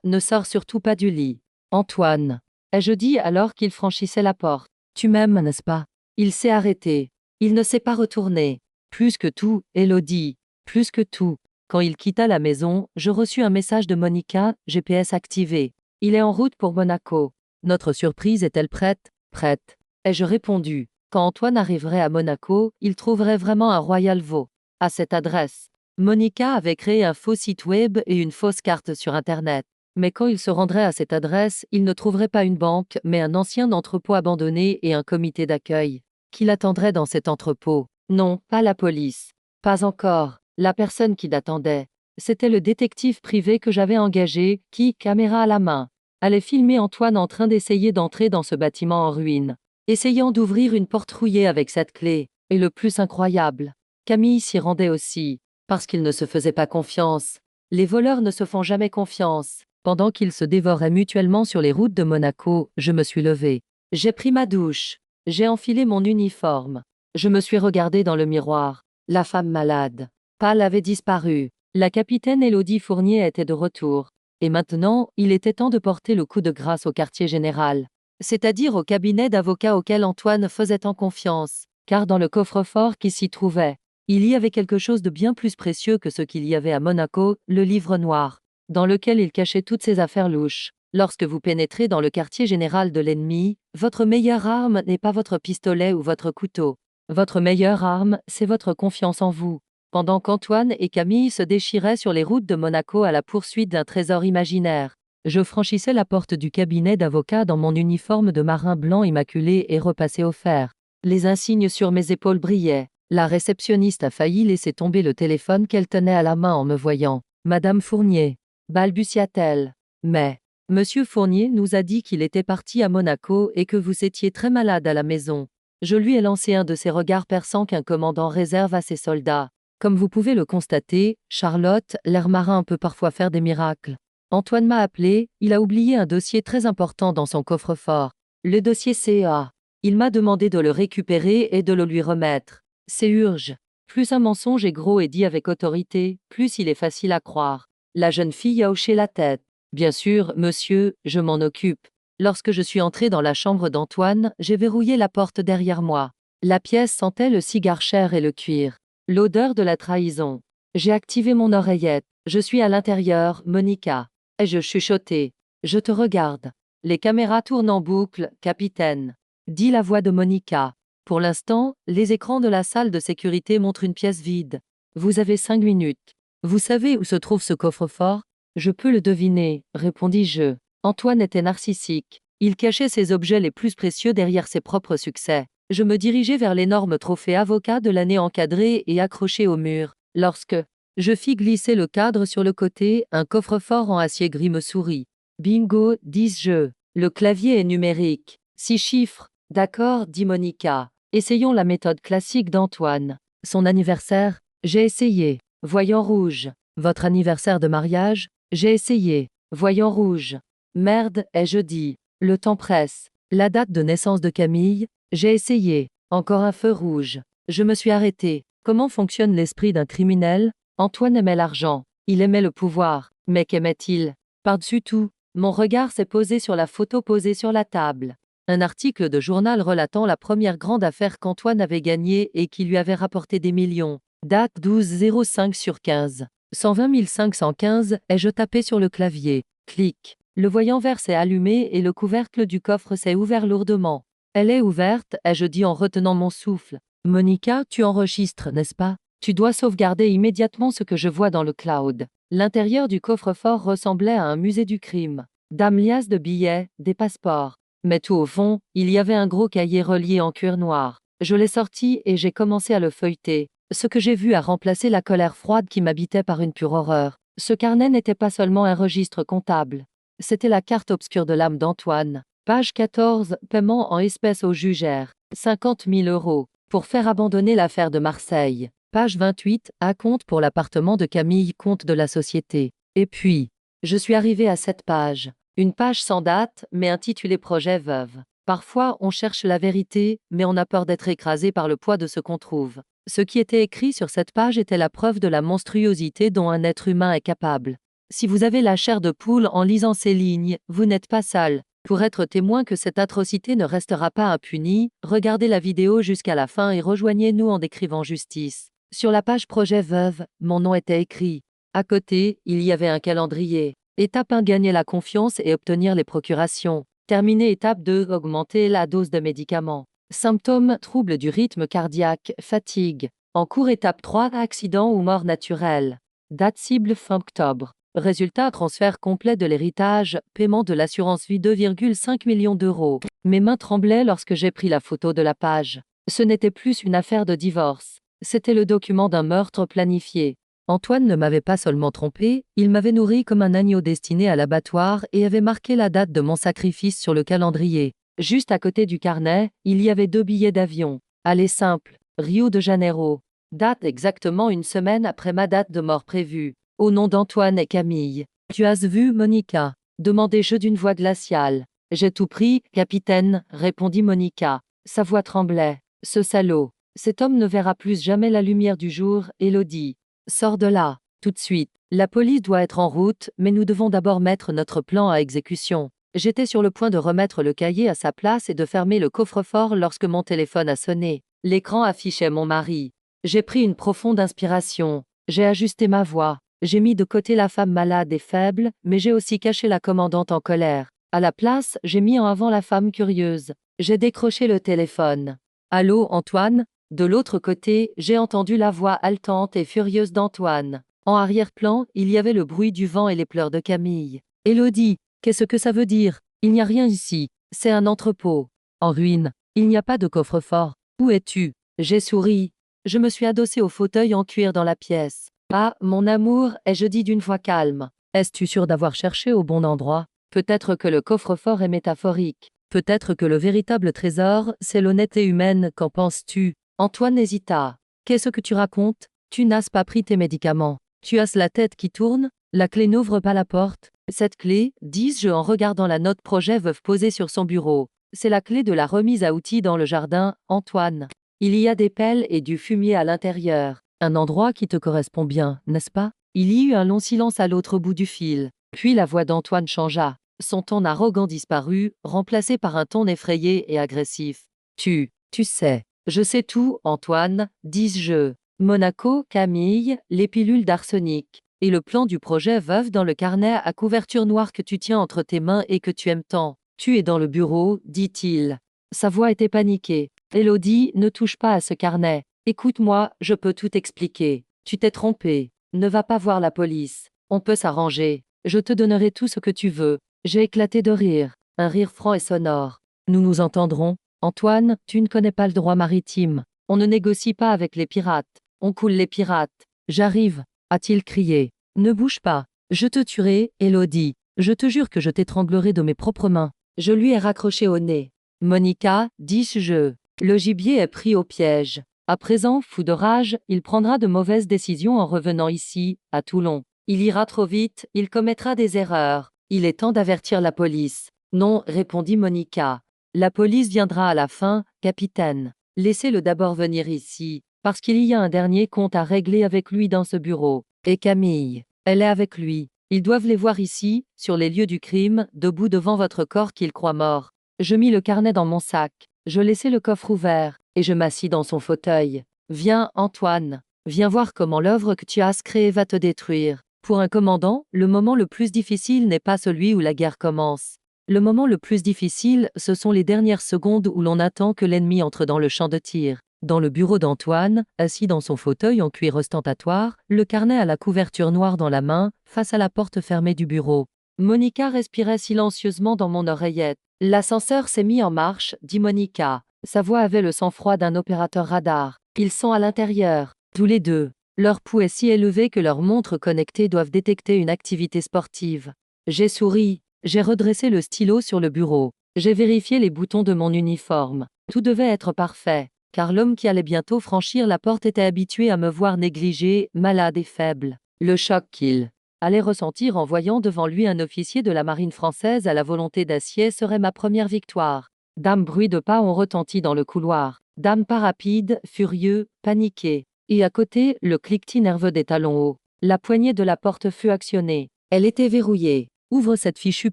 ne sors surtout pas du lit. Antoine, ai-je dit alors qu'il franchissait la porte. Tu m'aimes, n'est-ce pas? Il s'est arrêté. Il ne s'est pas retourné. Plus que tout, Élodie. Plus que tout. Quand il quitta la maison, je reçus un message de Monica, GPS activé. Il est en route pour Monaco. Notre surprise est-elle prête? Prête. Ai-je répondu. Quand Antoine arriverait à Monaco, il trouverait vraiment un Royal Veau. À cette adresse. Monica avait créé un faux site web et une fausse carte sur Internet. Mais quand il se rendrait à cette adresse, il ne trouverait pas une banque, mais un ancien entrepôt abandonné et un comité d'accueil. Qui l'attendrait dans cet entrepôt? Non, pas la police. Pas encore. La personne qui l'attendait, c'était le détective privé que j'avais engagé, qui, caméra à la main, allait filmer Antoine en train d'essayer d'entrer dans ce bâtiment en ruine, essayant d'ouvrir une porte rouillée avec cette clé. Et le plus incroyable, Camille s'y rendait aussi, parce qu'il ne se faisait pas confiance. Les voleurs ne se font jamais confiance. Pendant qu'ils se dévoraient mutuellement sur les routes de Monaco, je me suis levée. J'ai pris ma douche. J'ai enfilé mon uniforme. Je me suis regardée dans le miroir. La femme malade. Pâle avait disparu. La capitaine Élodie Fournier était de retour. Et maintenant, il était temps de porter le coup de grâce au quartier général. C'est-à-dire au cabinet d'avocats auquel Antoine faisait tant confiance. Car dans le coffre-fort qui s'y trouvait, il y avait quelque chose de bien plus précieux que ce qu'il y avait à Monaco, le livre noir, dans lequel il cachait toutes ses affaires louches. Lorsque vous pénétrez dans le quartier général de l'ennemi, votre meilleure arme n'est pas votre pistolet ou votre couteau. Votre meilleure arme, c'est votre confiance en vous. Pendant qu'Antoine et Camille se déchiraient sur les routes de Monaco à la poursuite d'un trésor imaginaire, je franchissais la porte du cabinet d'avocat dans mon uniforme de marin blanc immaculé et repassé au fer. Les insignes sur mes épaules brillaient. La réceptionniste a failli laisser tomber le téléphone qu'elle tenait à la main en me voyant. Madame Fournier, balbutia-t-elle. Mais, Monsieur Fournier nous a dit qu'il était parti à Monaco et que vous étiez très malade à la maison. Je lui ai lancé un de ces regards perçants qu'un commandant réserve à ses soldats. Comme vous pouvez le constater, Charlotte, l'air marin peut parfois faire des miracles. Antoine m'a appelé, il a oublié un dossier très important dans son coffre-fort. Le dossier CA. Il m'a demandé de le récupérer et de le lui remettre. C'est urge. Plus un mensonge est gros et dit avec autorité, plus il est facile à croire. La jeune fille a hoché la tête. Bien sûr, monsieur, je m'en occupe. Lorsque je suis entrée dans la chambre d'Antoine, j'ai verrouillé la porte derrière moi. La pièce sentait le cigare cher et le cuir. L'odeur de la trahison. J'ai activé mon oreillette. Je suis à l'intérieur, Monica. Et je chuchotai. Je te regarde. Les caméras tournent en boucle, capitaine. Dit la voix de Monica. Pour l'instant, les écrans de la salle de sécurité montrent une pièce vide. Vous avez 5 minutes. Vous savez où se trouve ce coffre-fort? Je peux le deviner, répondis-je. Antoine était narcissique. Il cachait ses objets les plus précieux derrière ses propres succès. Je me dirigeais vers l'énorme trophée avocat de l'année encadré et accroché au mur, lorsque je fis glisser le cadre sur le côté, un coffre-fort en acier gris me sourit. Bingo, dis-je. Le clavier est numérique. 6 chiffres. D'accord, dit Monica. Essayons la méthode classique d'Antoine. Son anniversaire? J'ai essayé. Voyant rouge. Votre anniversaire de mariage? J'ai essayé. Voyant rouge. Merde, ai-je dit. Le temps presse. La date de naissance de Camille? J'ai essayé. Encore un feu rouge. Je me suis arrêté. Comment fonctionne l'esprit d'un criminel? Antoine aimait l'argent. Il aimait le pouvoir. Mais qu'aimait-il? Par-dessus tout, mon regard s'est posé sur la photo posée sur la table. Un article de journal relatant la première grande affaire qu'Antoine avait gagnée et qui lui avait rapporté des millions. Date 12/05/15. 120 515, ai-je tapé sur le clavier. Clic. Le voyant vert s'est allumé et le couvercle du coffre s'est ouvert lourdement. Elle est ouverte, ai-je dit en retenant mon souffle. Monica, tu enregistres, n'est-ce pas? Tu dois sauvegarder immédiatement ce que je vois dans le cloud. L'intérieur du coffre-fort ressemblait à un musée du crime. Liasses de billets, des passeports. Mais tout au fond, il y avait un gros cahier relié en cuir noir. Je l'ai sorti et j'ai commencé à le feuilleter. Ce que j'ai vu a remplacé la colère froide qui m'habitait par une pure horreur. Ce carnet n'était pas seulement un registre comptable. C'était la carte obscure de l'âme d'Antoine. Page 14, paiement en espèces au jugère. 50 000 €. Pour faire abandonner l'affaire de Marseille. Page 28, acompte pour l'appartement de Camille, compte de la société. Et puis, je suis arrivé à cette page. Une page sans date, mais intitulée Projet Veuve. Parfois, on cherche la vérité, mais on a peur d'être écrasé par le poids de ce qu'on trouve. Ce qui était écrit sur cette page était la preuve de la monstruosité dont un être humain est capable. Si vous avez la chair de poule en lisant ces lignes, vous n'êtes pas seul. Pour être témoin que cette atrocité ne restera pas impunie, regardez la vidéo jusqu'à la fin et rejoignez-nous en décrivant justice. Sur la page Projet Veuve, mon nom était écrit. À côté, il y avait un calendrier. Étape 1, gagner la confiance et obtenir les procurations. Terminé. Étape 2, augmenter la dose de médicaments. Symptômes, troubles du rythme cardiaque, fatigue. En cours. Étape 3, accident ou mort naturelle. Date cible fin octobre. Résultat, transfert complet de l'héritage, paiement de l'assurance vie 2,5 millions d'euros. Mes mains tremblaient lorsque j'ai pris la photo de la page. Ce n'était plus une affaire de divorce. C'était le document d'un meurtre planifié. Antoine ne m'avait pas seulement trompé, il m'avait nourri comme un agneau destiné à l'abattoir et avait marqué la date de mon sacrifice sur le calendrier. Juste à côté du carnet, il y avait 2 billets d'avion. Aller simple, Rio de Janeiro. Date exactement une semaine après ma date de mort prévue. Au nom d'Antoine et Camille. Tu as vu, Monica? Demandai-je d'une voix glaciale. J'ai tout pris, capitaine, répondit Monica. Sa voix tremblait. Ce salaud. Cet homme ne verra plus jamais la lumière du jour, Élodie. Sors de là, tout de suite. La police doit être en route, mais nous devons d'abord mettre notre plan à exécution. J'étais sur le point de remettre le cahier à sa place et de fermer le coffre-fort lorsque mon téléphone a sonné. L'écran affichait mon mari. J'ai pris une profonde inspiration. J'ai ajusté ma voix. J'ai mis de côté la femme malade et faible, mais j'ai aussi caché la commandante en colère. À la place, j'ai mis en avant la femme curieuse. J'ai décroché le téléphone. Allô, Antoine? De l'autre côté, j'ai entendu la voix haletante et furieuse d'Antoine. En arrière-plan, il y avait le bruit du vent et les pleurs de Camille. Élodie, qu'est-ce que ça veut dire? Il n'y a rien ici. C'est un entrepôt. En ruine. Il n'y a pas de coffre-fort. Où es-tu? J'ai souri. Je me suis adossé au fauteuil en cuir dans la pièce. Ah, mon amour, ai-je dit d'une voix calme. Es-tu sûr d'avoir cherché au bon endroit? Peut-être que le coffre-fort est métaphorique. Peut-être que le véritable trésor, c'est l'honnêteté humaine, qu'en penses-tu? Antoine hésita. Qu'est-ce que tu racontes? Tu n'as pas pris tes médicaments. Tu as la tête qui tourne? La clé n'ouvre pas la porte. Cette clé, dis-je en regardant la note projet veuve posée sur son bureau. C'est la clé de la remise à outils dans le jardin, Antoine. Il y a des pelles et du fumier à l'intérieur. Un endroit qui te correspond bien, n'est-ce pas? Il y eut un long silence à l'autre bout du fil. Puis la voix d'Antoine changea. Son ton arrogant disparut, remplacé par un ton effrayé et agressif. Tu sais. Je sais tout, Antoine, dis-je. Monaco, Camille, les pilules d'arsenic. Et le plan du projet veuve dans le carnet à couverture noire que tu tiens entre tes mains et que tu aimes tant. Tu es dans le bureau, dit-il. Sa voix était paniquée. Élodie, ne touche pas à ce carnet. Écoute-moi, je peux tout expliquer. Tu t'es trompé. Ne va pas voir la police. On peut s'arranger. Je te donnerai tout ce que tu veux. J'ai éclaté de rire. Un rire franc et sonore. Nous nous entendrons. Antoine, tu ne connais pas le droit maritime. On ne négocie pas avec les pirates. On coule les pirates. J'arrive, a-t-il crié. Ne bouge pas. Je te tuerai, Élodie. Je te jure que je t'étranglerai de mes propres mains. Je lui ai raccroché au nez. Monica, dis-je. Le gibier est pris au piège. À présent, fou de rage, il prendra de mauvaises décisions en revenant ici, à Toulon. Il ira trop vite, il commettra des erreurs. Il est temps d'avertir la police. Non, répondit Monica. La police viendra à la fin, capitaine. Laissez-le d'abord venir ici, parce qu'il y a un dernier compte à régler avec lui dans ce bureau. Et Camille, elle est avec lui. Ils doivent les voir ici, sur les lieux du crime, debout devant votre corps qu'ils croient mort. Je mis le carnet dans mon sac, je laissai le coffre ouvert, et je m'assis dans son fauteuil. Viens, Antoine, viens voir comment l'œuvre que tu as créée va te détruire. Pour un commandant, le moment le plus difficile n'est pas celui où la guerre commence. Le moment le plus difficile, ce sont les dernières secondes où l'on attend que l'ennemi entre dans le champ de tir. Dans le bureau d'Antoine, assis dans son fauteuil en cuir ostentatoire, le carnet à la couverture noire dans la main, face à la porte fermée du bureau. Monica respirait silencieusement dans mon oreillette. L'ascenseur s'est mis en marche, dit Monica. Sa voix avait le sang-froid d'un opérateur radar. Ils sont à l'intérieur, tous les deux. Leur pouls est si élevé que leurs montres connectées doivent détecter une activité sportive. J'ai souri, j'ai redressé le stylo sur le bureau. J'ai vérifié les boutons de mon uniforme. Tout devait être parfait, car l'homme qui allait bientôt franchir la porte était habitué à me voir négligé, malade et faible. Le choc qu'il allait ressentir en voyant devant lui un officier de la marine française à la volonté d'acier serait ma première victoire. Bruit de pas ont retenti dans le couloir. Pas rapide, furieux, paniqué. Et à côté, le cliquetis nerveux des talons hauts. La poignée de la porte fut actionnée. Elle était verrouillée. Ouvre cette fichue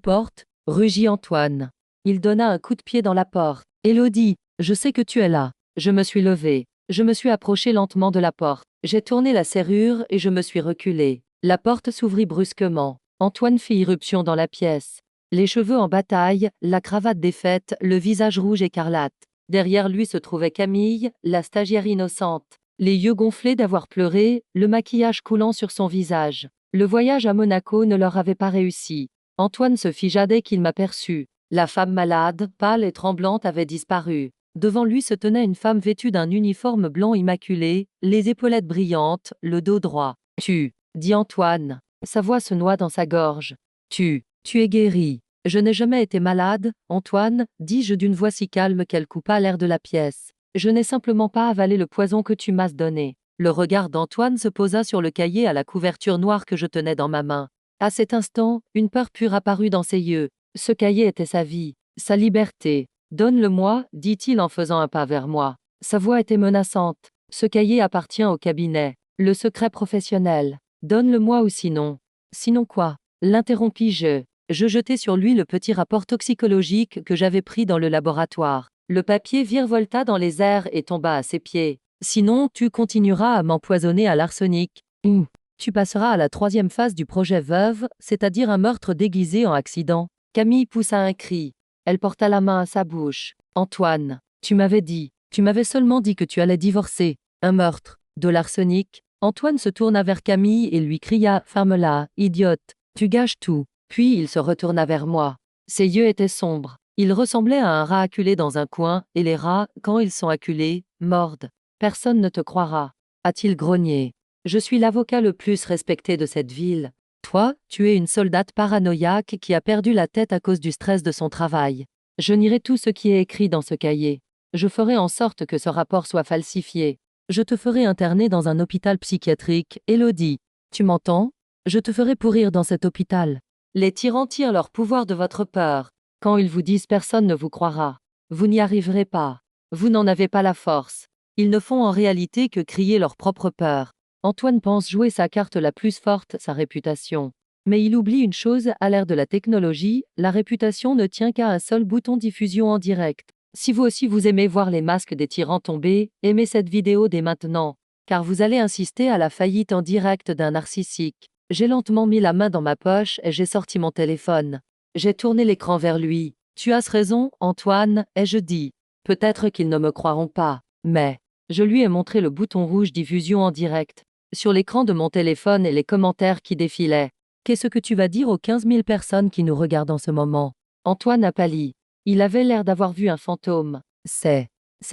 porte, rugit Antoine. Il donna un coup de pied dans la porte. Élodie, je sais que tu es là. Je me suis levée. Je me suis approchée lentement de la porte. J'ai tourné la serrure et je me suis reculée. La porte s'ouvrit brusquement. Antoine fit irruption dans la pièce. Les cheveux en bataille, la cravate défaite, le visage rouge écarlate. Derrière lui se trouvait Camille, la stagiaire innocente. Les yeux gonflés d'avoir pleuré, le maquillage coulant sur son visage. Le voyage à Monaco ne leur avait pas réussi. Antoine se figea dès qu'il m'aperçut. La femme malade, pâle et tremblante avait disparu. Devant lui se tenait une femme vêtue d'un uniforme blanc immaculé, les épaulettes brillantes, le dos droit. « Tu » dit Antoine. Sa voix se noie dans sa gorge. « Tu es guéri. » « Je n'ai jamais été malade, Antoine, dis-je d'une voix si calme qu'elle coupa l'air de la pièce. Je n'ai simplement pas avalé le poison que tu m'as donné. » Le regard d'Antoine se posa sur le cahier à la couverture noire que je tenais dans ma main. À cet instant, une peur pure apparut dans ses yeux. Ce cahier était sa vie, sa liberté. « Donne-le-moi, dit-il en faisant un pas vers moi. Sa voix était menaçante. Ce cahier appartient au cabinet. Le secret professionnel. Donne-le-moi ou sinon. Sinon quoi? L'interrompis-je. Je jetai sur lui le petit rapport toxicologique que j'avais pris dans le laboratoire. Le papier virevolta dans les airs et tomba à ses pieds. Sinon, tu continueras à m'empoisonner à l'arsenic. Ou tu passeras à la 3e phase du projet Veuve, c'est-à-dire un meurtre déguisé en accident. Camille poussa un cri. Elle porta la main à sa bouche. Antoine, tu m'avais seulement dit que tu allais divorcer. Un meurtre, de l'arsenic. Antoine se tourna vers Camille et lui cria « Ferme-la, idiote, tu gâches tout ». Puis il se retourna vers moi. Ses yeux étaient sombres. Il ressemblait à un rat acculé dans un coin, et les rats, quand ils sont acculés, mordent. Personne ne te croira, a-t-il grogné. Je suis l'avocat le plus respecté de cette ville. Toi, tu es une soldate paranoïaque qui a perdu la tête à cause du stress de son travail. Je nierai tout ce qui est écrit dans ce cahier. Je ferai en sorte que ce rapport soit falsifié. Je te ferai interner dans un hôpital psychiatrique, Élodie. Tu m'entends? Je te ferai pourrir dans cet hôpital. Les tyrans tirent leur pouvoir de votre peur. Quand ils vous disent personne ne vous croira. Vous n'y arriverez pas. Vous n'en avez pas la force. Ils ne font en réalité que crier leur propre peur. Antoine pense jouer sa carte la plus forte, sa réputation. Mais il oublie une chose, à l'ère de la technologie, la réputation ne tient qu'à un seul bouton diffusion en direct. Si vous aussi vous aimez voir les masques des tyrans tomber, aimez cette vidéo dès maintenant, car vous allez assister à la faillite en direct d'un narcissique. J'ai lentement mis la main dans ma poche et j'ai sorti mon téléphone. J'ai tourné l'écran vers lui. Tu as raison, Antoine, ai-je dit. Peut-être qu'ils ne me croiront pas, mais je lui ai montré le bouton rouge diffusion en direct. sur l'écran de mon téléphone et les commentaires qui défilaient. Qu'est-ce que tu vas dire aux 15 000 personnes qui nous regardent en ce moment? Antoine a pâli. Il avait l'air d'avoir vu un fantôme. C'est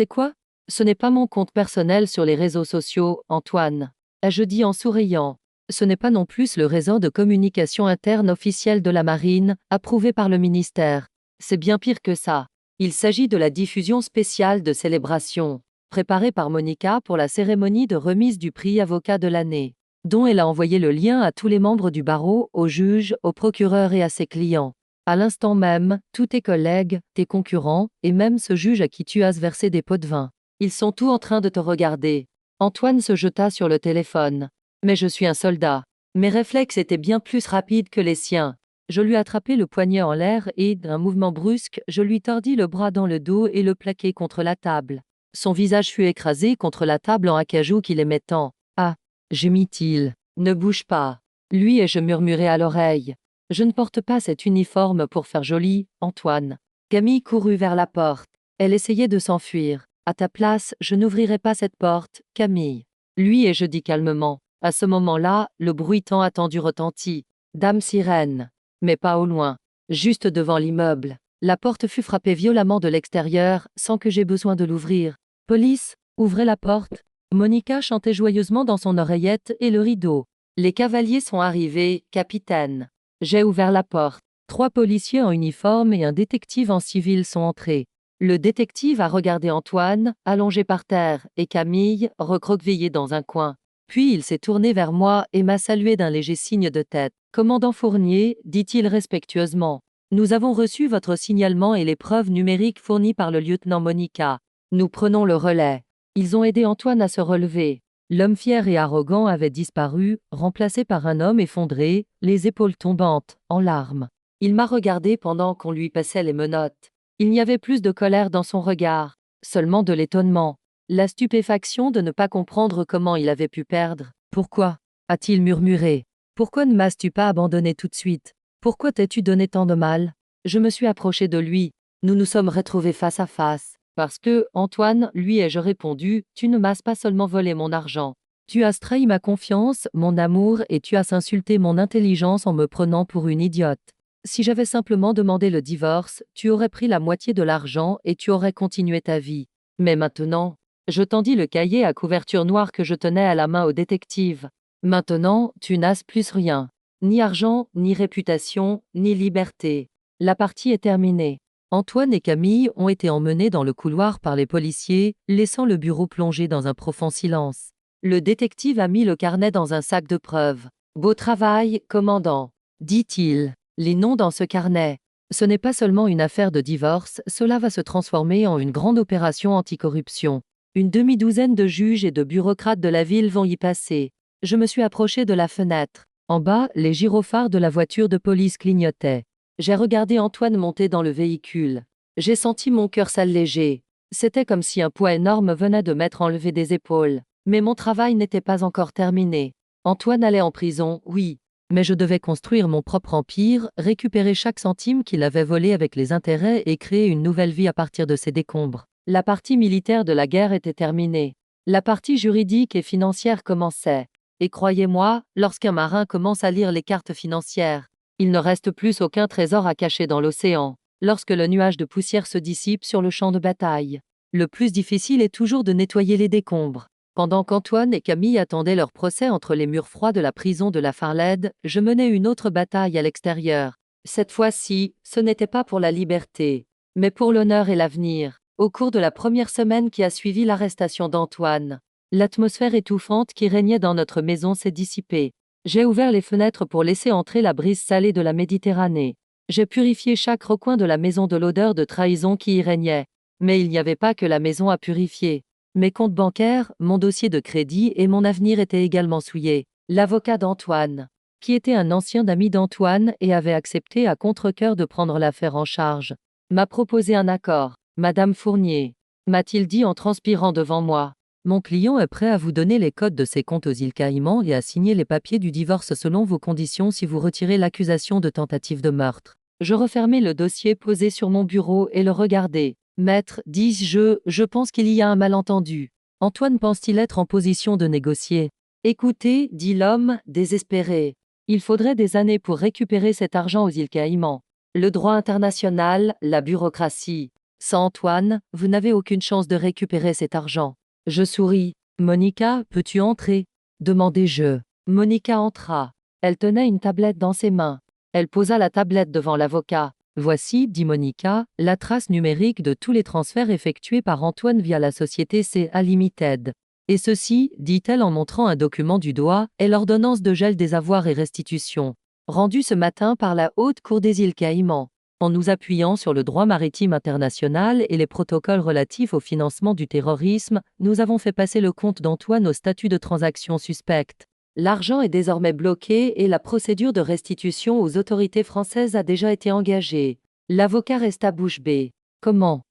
quoi? Ce n'est pas mon compte personnel sur les réseaux sociaux, Antoine. Ai-je dit en souriant. Ce n'est pas non plus le réseau de communication interne officiel de la marine, approuvé par le ministère. C'est bien pire que ça. Il s'agit de la diffusion spéciale de célébration, préparée par Monica pour la cérémonie de remise du prix avocat de l'année, dont elle a envoyé le lien à tous les membres du barreau, aux juges, aux procureurs et à ses clients. À l'instant même, tous tes collègues, tes concurrents, et même ce juge à qui tu as versé des pots de vin. Ils sont tous en train de te regarder. Antoine se jeta sur le téléphone. Mais je suis un soldat. Mes réflexes étaient bien plus rapides que les siens. Je lui attrapai le poignet en l'air et, d'un mouvement brusque, je lui tordis le bras dans le dos et le plaquai contre la table. Son visage fut écrasé contre la table en acajou qu'il aimait tant. Ah, gémit-il. Ne bouge pas. Lui et je murmurai à l'oreille. Je ne porte pas cet uniforme pour faire joli, Antoine. Camille courut vers la porte. Elle essayait de s'enfuir. À ta place, je n'ouvrirai pas cette porte, Camille. Lui et je dis calmement. À ce moment-là, le bruit tant attendu retentit. Dame sirène. Mais pas au loin. Juste devant l'immeuble. La porte fut frappée violemment de l'extérieur, sans que j'aie besoin de l'ouvrir. Police, ouvrez la porte. Monica chantait joyeusement dans son oreillette et le rideau. Les cavaliers sont arrivés, capitaine. J'ai ouvert la porte. 3 policiers en uniforme et un détective en civil sont entrés. Le détective a regardé Antoine, allongé par terre, et Camille, recroquevillée dans un coin. Puis il s'est tourné vers moi et m'a salué d'un léger signe de tête. Commandant Fournier, dit-il respectueusement. Nous avons reçu votre signalement et les preuves numériques fournies par le lieutenant Monica. Nous prenons le relais. Ils ont aidé Antoine à se relever. L'homme fier et arrogant avait disparu, remplacé par un homme effondré, les épaules tombantes, en larmes. Il m'a regardé pendant qu'on lui passait les menottes. Il n'y avait plus de colère dans son regard, seulement de l'étonnement. La stupéfaction de ne pas comprendre comment il avait pu perdre. Pourquoi? A-t-il murmuré. Pourquoi ne m'as-tu pas abandonné tout de suite? Pourquoi t'es-tu donné tant de mal? Je me suis approché de lui. Nous nous sommes retrouvés face à face. Parce que, Antoine, lui ai-je répondu, tu ne m'as pas seulement volé mon argent. Tu as trahi ma confiance, mon amour et tu as insulté mon intelligence en me prenant pour une idiote. Si j'avais simplement demandé le divorce, tu aurais pris la moitié de l'argent et tu aurais continué ta vie. Mais maintenant, je tendis le cahier à couverture noire que je tenais à la main au détective. Maintenant, tu n'as plus rien. Ni argent, ni réputation, ni liberté. La partie est terminée. Antoine et Camille ont été emmenés dans le couloir par les policiers, laissant le bureau plongé dans un profond silence. Le détective a mis le carnet dans un sac de preuves. Beau travail, commandant, dit-il. Les noms dans ce carnet. Ce n'est pas seulement une affaire de divorce, cela va se transformer en une grande opération anticorruption. Une demi-douzaine de juges et de bureaucrates de la ville vont y passer. Je me suis approché de la fenêtre. En bas, les gyrophares de la voiture de police clignotaient. J'ai regardé Antoine monter dans le véhicule. J'ai senti mon cœur s'alléger. C'était comme si un poids énorme venait de m'être enlevé des épaules. Mais mon travail n'était pas encore terminé. Antoine allait en prison, oui. Mais je devais construire mon propre empire, récupérer chaque centime qu'il avait volé avec les intérêts et créer une nouvelle vie à partir de ses décombres. La partie militaire de la guerre était terminée. La partie juridique et financière commençait. Et croyez-moi, lorsqu'un marin commence à lire les cartes financières, il ne reste plus aucun trésor à cacher dans l'océan. Lorsque le nuage de poussière se dissipe sur le champ de bataille, le plus difficile est toujours de nettoyer les décombres. Pendant qu'Antoine et Camille attendaient leur procès entre les murs froids de la prison de la Farlède, je menais une autre bataille à l'extérieur. Cette fois-ci, ce n'était pas pour la liberté, mais pour l'honneur et l'avenir. Au cours de la première semaine qui a suivi l'arrestation d'Antoine, l'atmosphère étouffante qui régnait dans notre maison s'est dissipée. J'ai ouvert les fenêtres pour laisser entrer la brise salée de la Méditerranée. J'ai purifié chaque recoin de la maison de l'odeur de trahison qui y régnait. Mais il n'y avait pas que la maison à purifier. Mes comptes bancaires, mon dossier de crédit et mon avenir étaient également souillés. L'avocat d'Antoine, qui était un ancien ami d'Antoine et avait accepté à contre-cœur de prendre l'affaire en charge, m'a proposé un accord. Madame Fournier, m'a-t-il dit en transpirant devant moi. Mon client est prêt à vous donner les codes de ses comptes aux îles Caïmans et à signer les papiers du divorce selon vos conditions si vous retirez l'accusation de tentative de meurtre. Je refermai le dossier posé sur mon bureau et le regardai. Maître, dis-je, je pense qu'il y a un malentendu. Antoine pense-t-il être en position de négocier? Écoutez, dit l'homme, désespéré. Il faudrait des années pour récupérer cet argent aux îles Caïmans. Le droit international, la bureaucratie. Sans Antoine, vous n'avez aucune chance de récupérer cet argent. Je souris. Monica, peux-tu entrer? Demandai-je. Monica entra. Elle tenait une tablette dans ses mains. Elle posa la tablette devant l'avocat. Voici, dit Monica, la trace numérique de tous les transferts effectués par Antoine via la société CA Limited. Et ceci, dit-elle en montrant un document du doigt, est l'ordonnance de gel des avoirs et restitution, rendue ce matin par la Haute Cour des îles Caïmans. En nous appuyant sur le droit maritime international et les protocoles relatifs au financement du terrorisme, nous avons fait passer le compte d'Antoine au statut de transaction suspecte. L'argent est désormais bloqué et la procédure de restitution aux autorités françaises a déjà été engagée. L'avocat resta bouche bée. Comment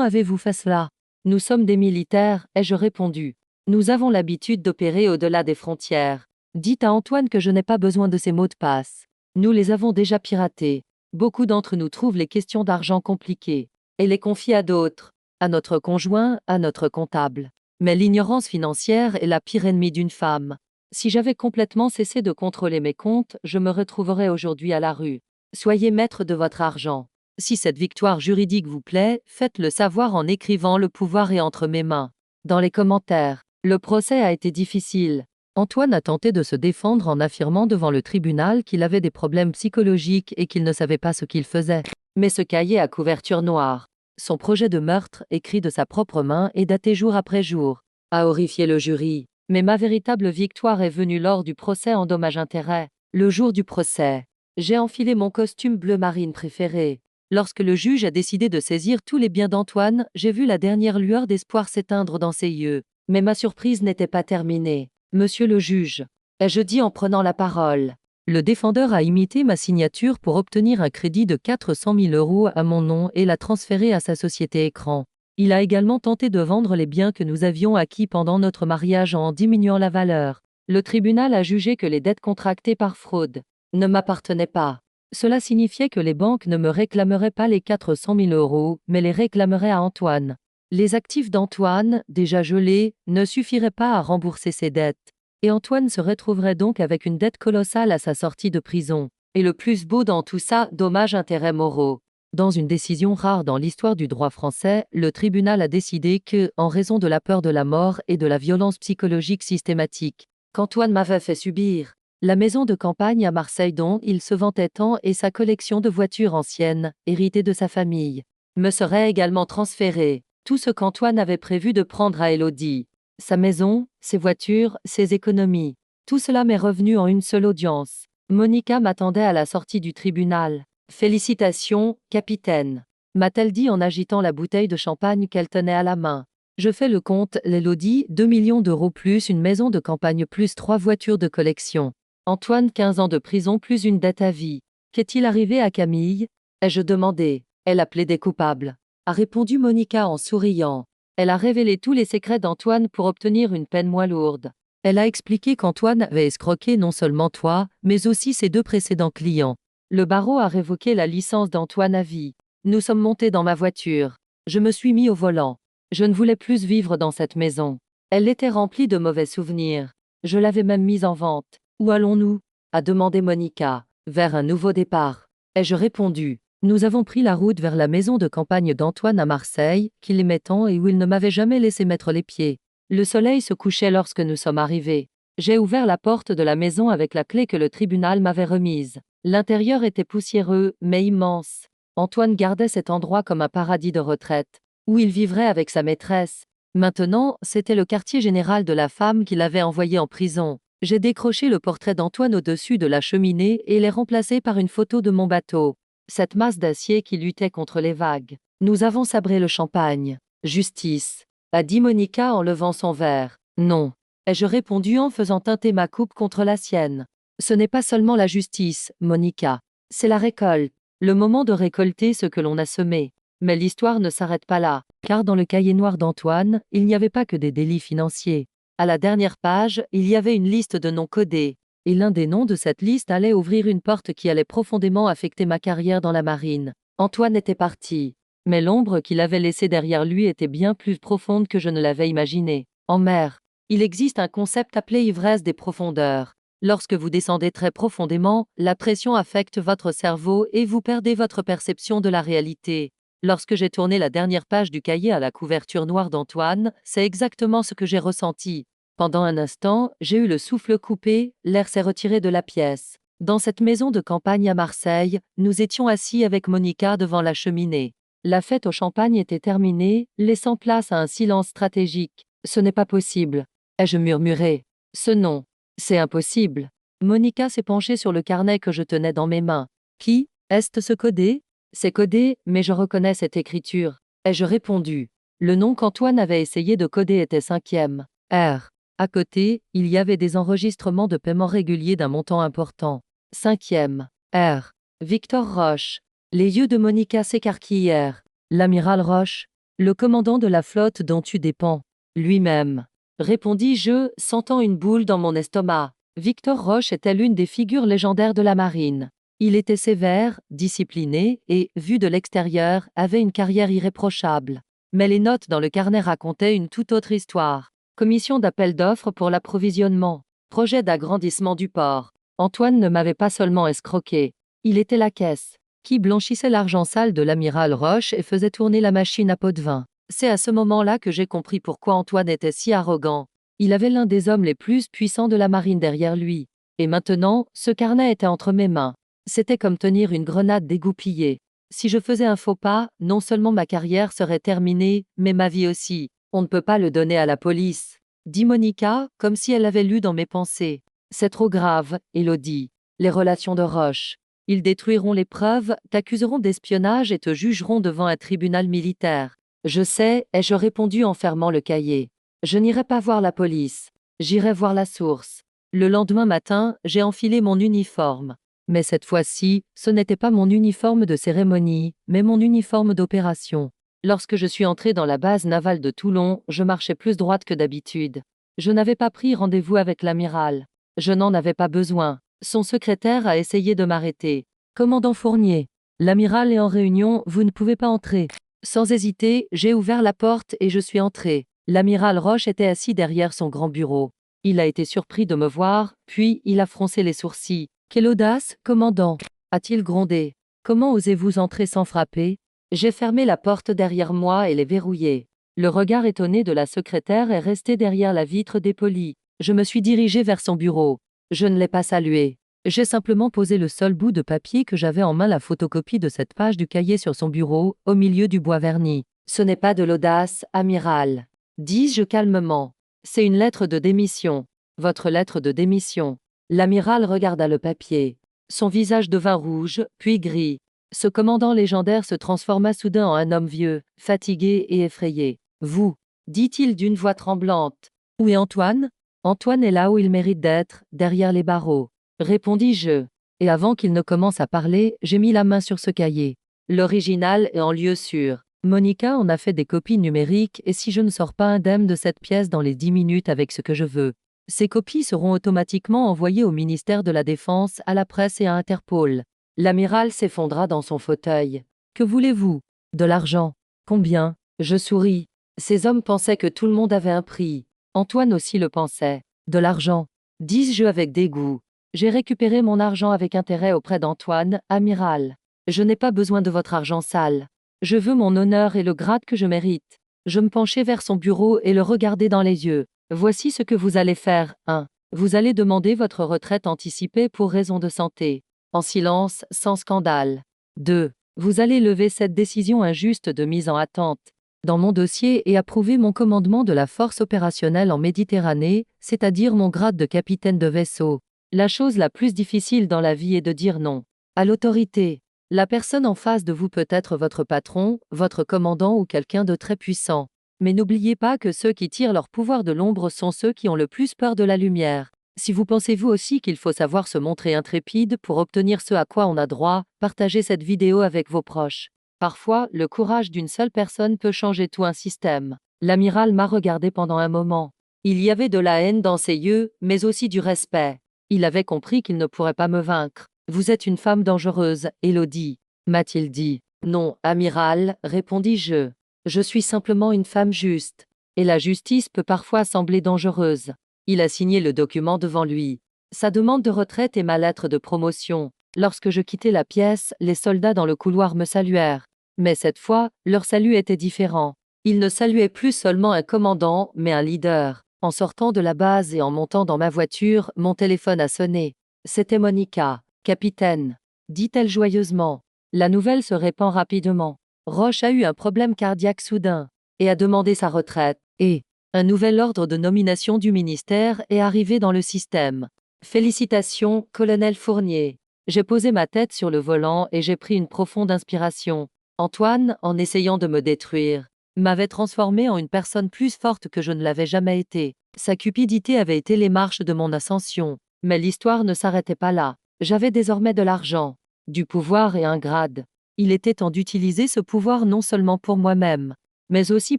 avez-vous fait cela? Nous sommes des militaires, ai-je répondu. Nous avons l'habitude d'opérer au-delà des frontières. Dites à Antoine que je n'ai pas besoin de ses mots de passe. Nous les avons déjà piratés. Beaucoup d'entre nous trouvent les questions d'argent compliquées et les confient à d'autres, à notre conjoint, à notre comptable. Mais l'ignorance financière est la pire ennemie d'une femme. Si j'avais complètement cessé de contrôler mes comptes, je me retrouverais aujourd'hui à la rue. Soyez maître de votre argent. Si cette victoire juridique vous plaît, faites-le savoir en écrivant Le pouvoir est entre mes mains. Dans les commentaires. Le procès a été difficile. Antoine a tenté de se défendre en affirmant devant le tribunal qu'il avait des problèmes psychologiques et qu'il ne savait pas ce qu'il faisait. Mais ce cahier à couverture noire, son projet de meurtre, écrit de sa propre main et daté jour après jour, a horrifié le jury. Mais ma véritable victoire est venue lors du procès en dommages-intérêts. Le jour du procès, j'ai enfilé mon costume bleu marine préféré. Lorsque le juge a décidé de saisir tous les biens d'Antoine, j'ai vu la dernière lueur d'espoir s'éteindre dans ses yeux. Mais ma surprise n'était pas terminée. Monsieur le juge, ai-je dit en prenant la parole. Le défendeur a imité ma signature pour obtenir un crédit de 400 000 € à mon nom et l'a transféré à sa société Écran. Il a également tenté de vendre les biens que nous avions acquis pendant notre mariage en diminuant la valeur. Le tribunal a jugé que les dettes contractées par fraude ne m'appartenaient pas. Cela signifiait que les banques ne me réclameraient pas les 400 000 €, mais les réclameraient à Antoine. Les actifs d'Antoine, déjà gelés, ne suffiraient pas à rembourser ses dettes. Et Antoine se retrouverait donc avec une dette colossale à sa sortie de prison. Et le plus beau dans tout ça, dommages-intérêts moraux. Dans une décision rare dans l'histoire du droit français, le tribunal a décidé que, en raison de la peur de la mort et de la violence psychologique systématique qu'Antoine m'avait fait subir, la maison de campagne à Marseille dont il se vantait tant et sa collection de voitures anciennes, héritées de sa famille, me seraient également transférées. Tout ce qu'Antoine avait prévu de prendre à Élodie, sa maison, ses voitures, ses économies, tout cela m'est revenu en une seule audience. Monica m'attendait à la sortie du tribunal. Félicitations, capitaine, m'a-t-elle dit en agitant la bouteille de champagne qu'elle tenait à la main. Je fais le compte, l'Élodie, 2 millions d'euros plus une maison de campagne plus 3 voitures de collection. Antoine 15 ans de prison plus une dette à vie. Qu'est-il arrivé à Camille? Ai-je demandé. Elle a plaidé coupable, a répondu Monica en souriant. Elle a révélé tous les secrets d'Antoine pour obtenir une peine moins lourde. Elle a expliqué qu'Antoine avait escroqué non seulement toi, mais aussi ses 2 précédents clients. Le barreau a révoqué la licence d'Antoine à vie. Nous sommes montés dans ma voiture. Je me suis mis au volant. Je ne voulais plus vivre dans cette maison. Elle était remplie de mauvais souvenirs. Je l'avais même mise en vente. Où allons-nous? A demandé Monica. Vers un nouveau départ. Ai-je répondu. Nous avons pris la route vers la maison de campagne d'Antoine à Marseille, qu'il aimait tant et où il ne m'avait jamais laissé mettre les pieds. Le soleil se couchait lorsque nous sommes arrivés. J'ai ouvert la porte de la maison avec la clé que le tribunal m'avait remise. L'intérieur était poussiéreux, mais immense. Antoine gardait cet endroit comme un paradis de retraite, où il vivrait avec sa maîtresse. Maintenant, c'était le quartier général de la femme qui l'avait envoyé en prison. J'ai décroché le portrait d'Antoine au-dessus de la cheminée et l'ai remplacé par une photo de mon bateau. Cette masse d'acier qui luttait contre les vagues. Nous avons sabré le champagne. Justice, a dit Monica en levant son verre. Non, ai-je répondu en faisant teinter ma coupe contre la sienne. Ce n'est pas seulement la justice, Monica. C'est la récolte. Le moment de récolter ce que l'on a semé. Mais l'histoire ne s'arrête pas là, car dans le cahier noir d'Antoine, il n'y avait pas que des délits financiers. À la dernière page, il y avait une liste de noms codés. Et l'un des noms de cette liste allait ouvrir une porte qui allait profondément affecter ma carrière dans la marine. Antoine était parti. Mais l'ombre qu'il avait laissée derrière lui était bien plus profonde que je ne l'avais imaginé. En mer, Il existe un concept appelé ivresse des profondeurs. Lorsque vous descendez très profondément, la pression affecte votre cerveau et vous perdez votre perception de la réalité. Lorsque j'ai tourné la dernière page du cahier à la couverture noire d'Antoine, c'est exactement ce que j'ai ressenti. Pendant un instant, j'ai eu le souffle coupé, l'air s'est retiré de la pièce. Dans cette maison de campagne à Marseille, nous étions assis avec Monica devant la cheminée. La fête au champagne était terminée, laissant place à un silence stratégique. Ce n'est pas possible, ai-je murmuré. Ce nom. C'est impossible. Monica s'est penchée sur le carnet que je tenais dans mes mains. Qui est-ce ce codé? C'est codé, mais je reconnais cette écriture. Ai-je répondu. Le nom qu'Antoine avait essayé de coder était 5e. R. À côté, il y avait des enregistrements de paiement réguliers d'un montant important. 5e. R. Victor Roche. Les yeux de Monica s'écarquillèrent. L'amiral Roche, le commandant de la flotte dont tu dépends. Lui-même. Répondis-je, sentant une boule dans mon estomac. Victor Roche était l'une des figures légendaires de la marine. Il était sévère, discipliné et, vu de l'extérieur, avait une carrière irréprochable. Mais les notes dans le carnet racontaient une toute autre histoire. Commission d'appel d'offres pour l'approvisionnement. Projet d'agrandissement du port. Antoine ne m'avait pas seulement escroqué. Il était la caisse, qui blanchissait l'argent sale de l'amiral Roche et faisait tourner la machine à pot de vin. C'est à ce moment-là que j'ai compris pourquoi Antoine était si arrogant. Il avait l'un des hommes les plus puissants de la marine derrière lui. Et maintenant, ce carnet était entre mes mains. C'était comme tenir une grenade dégoupillée. Si je faisais un faux pas, non seulement ma carrière serait terminée, mais ma vie aussi. On ne peut pas le donner à la police, dit Monica, comme si elle avait lu dans mes pensées. C'est trop grave, Élodie. Les relations de Roche. Ils détruiront les preuves, t'accuseront d'espionnage et te jugeront devant un tribunal militaire. Je sais, ai-je répondu en fermant le cahier. Je n'irai pas voir la police. J'irai voir la source. Le lendemain matin, j'ai enfilé mon uniforme. Mais cette fois-ci, ce n'était pas mon uniforme de cérémonie, mais mon uniforme d'opération. Lorsque je suis entrée dans la base navale de Toulon, je marchais plus droite que d'habitude. Je n'avais pas pris rendez-vous avec l'amiral. Je n'en avais pas besoin. Son secrétaire a essayé de m'arrêter. Commandant Fournier, l'amiral est en réunion, vous ne pouvez pas entrer. Sans hésiter, j'ai ouvert la porte et je suis entrée. L'amiral Roche était assis derrière son grand bureau. Il a été surpris de me voir, puis il a froncé les sourcils. Quelle audace, commandant, a-t-il grondé. Comment osez-vous entrer sans frapper? J'ai fermé la porte derrière moi et l'ai verrouillée. Le regard étonné de la secrétaire est resté derrière la vitre dépolie. Je me suis dirigée vers son bureau. Je ne l'ai pas salué. J'ai simplement posé le seul bout de papier que j'avais en main, la photocopie de cette page du cahier sur son bureau, au milieu du bois verni. Ce n'est pas de l'audace, amiral, dis-je calmement. C'est une lettre de démission. Votre lettre de démission. L'amiral regarda le papier. Son visage devint rouge, puis gris. Ce commandant légendaire se transforma soudain en un homme vieux, fatigué et effrayé. Vous, dit-il d'une voix tremblante. Où est Antoine? Antoine est là où il mérite d'être, derrière les barreaux. Répondis-je. Et avant qu'il ne commence à parler, j'ai mis la main sur ce cahier. L'original est en lieu sûr. Monica en a fait des copies numériques et si je ne sors pas indemne de cette pièce dans les 10 minutes avec ce que je veux, ces copies seront automatiquement envoyées au ministère de la Défense, à la presse et à Interpol. L'amiral s'effondra dans son fauteuil. Que voulez-vous? De l'argent. Combien? Je souris. Ces hommes pensaient que tout le monde avait un prix. Antoine aussi le pensait. De l'argent. Dis-je avec dégoût. J'ai récupéré mon argent avec intérêt auprès d'Antoine, amiral. Je n'ai pas besoin de votre argent sale. Je veux mon honneur et le grade que je mérite. Je me penchai vers son bureau et le regardai dans les yeux. Voici ce que vous allez faire. 1. Vous allez demander votre retraite anticipée pour raison de santé. En silence, sans scandale. 2. Vous allez lever cette décision injuste de mise en attente dans mon dossier et approuver mon commandement de la force opérationnelle en Méditerranée, c'est-à-dire mon grade de capitaine de vaisseau. La chose la plus difficile dans la vie est de dire non à l'autorité. La personne en face de vous peut être votre patron, votre commandant ou quelqu'un de très puissant. Mais n'oubliez pas que ceux qui tirent leur pouvoir de l'ombre sont ceux qui ont le plus peur de la lumière. Si vous pensez vous aussi qu'il faut savoir se montrer intrépide pour obtenir ce à quoi on a droit, partagez cette vidéo avec vos proches. Parfois, le courage d'une seule personne peut changer tout un système. L'amiral m'a regardé pendant un moment. Il y avait de la haine dans ses yeux, mais aussi du respect. Il avait compris qu'il ne pourrait pas me vaincre. Vous êtes une femme dangereuse, Élodie, m'a-t-il dit. Non, amiral, répondis-je. Je suis simplement une femme juste. et la justice peut parfois sembler dangereuse. Il a signé le document devant lui. Sa demande de retraite et ma lettre de promotion. Lorsque je quittais la pièce, les soldats dans le couloir me saluèrent. Mais cette fois, leur salut était différent. Ils ne saluaient plus seulement un commandant, mais un leader. En sortant de la base et en montant dans ma voiture, mon téléphone a sonné. C'était Monica. Capitaine, dit-elle joyeusement. La nouvelle se répand rapidement. Roche a eu un problème cardiaque soudain et a demandé sa retraite. Et un nouvel ordre de nomination du ministère est arrivé dans le système. Félicitations, colonel Fournier. J'ai posé ma tête sur le volant et j'ai pris une profonde inspiration. Antoine, en essayant de me détruire, m'avait transformé en une personne plus forte que je ne l'avais jamais été. Sa cupidité avait été les marches de mon ascension. Mais l'histoire ne s'arrêtait pas là. J'avais désormais de l'argent, du pouvoir et un grade. Il était temps d'utiliser ce pouvoir non seulement pour moi-même, mais aussi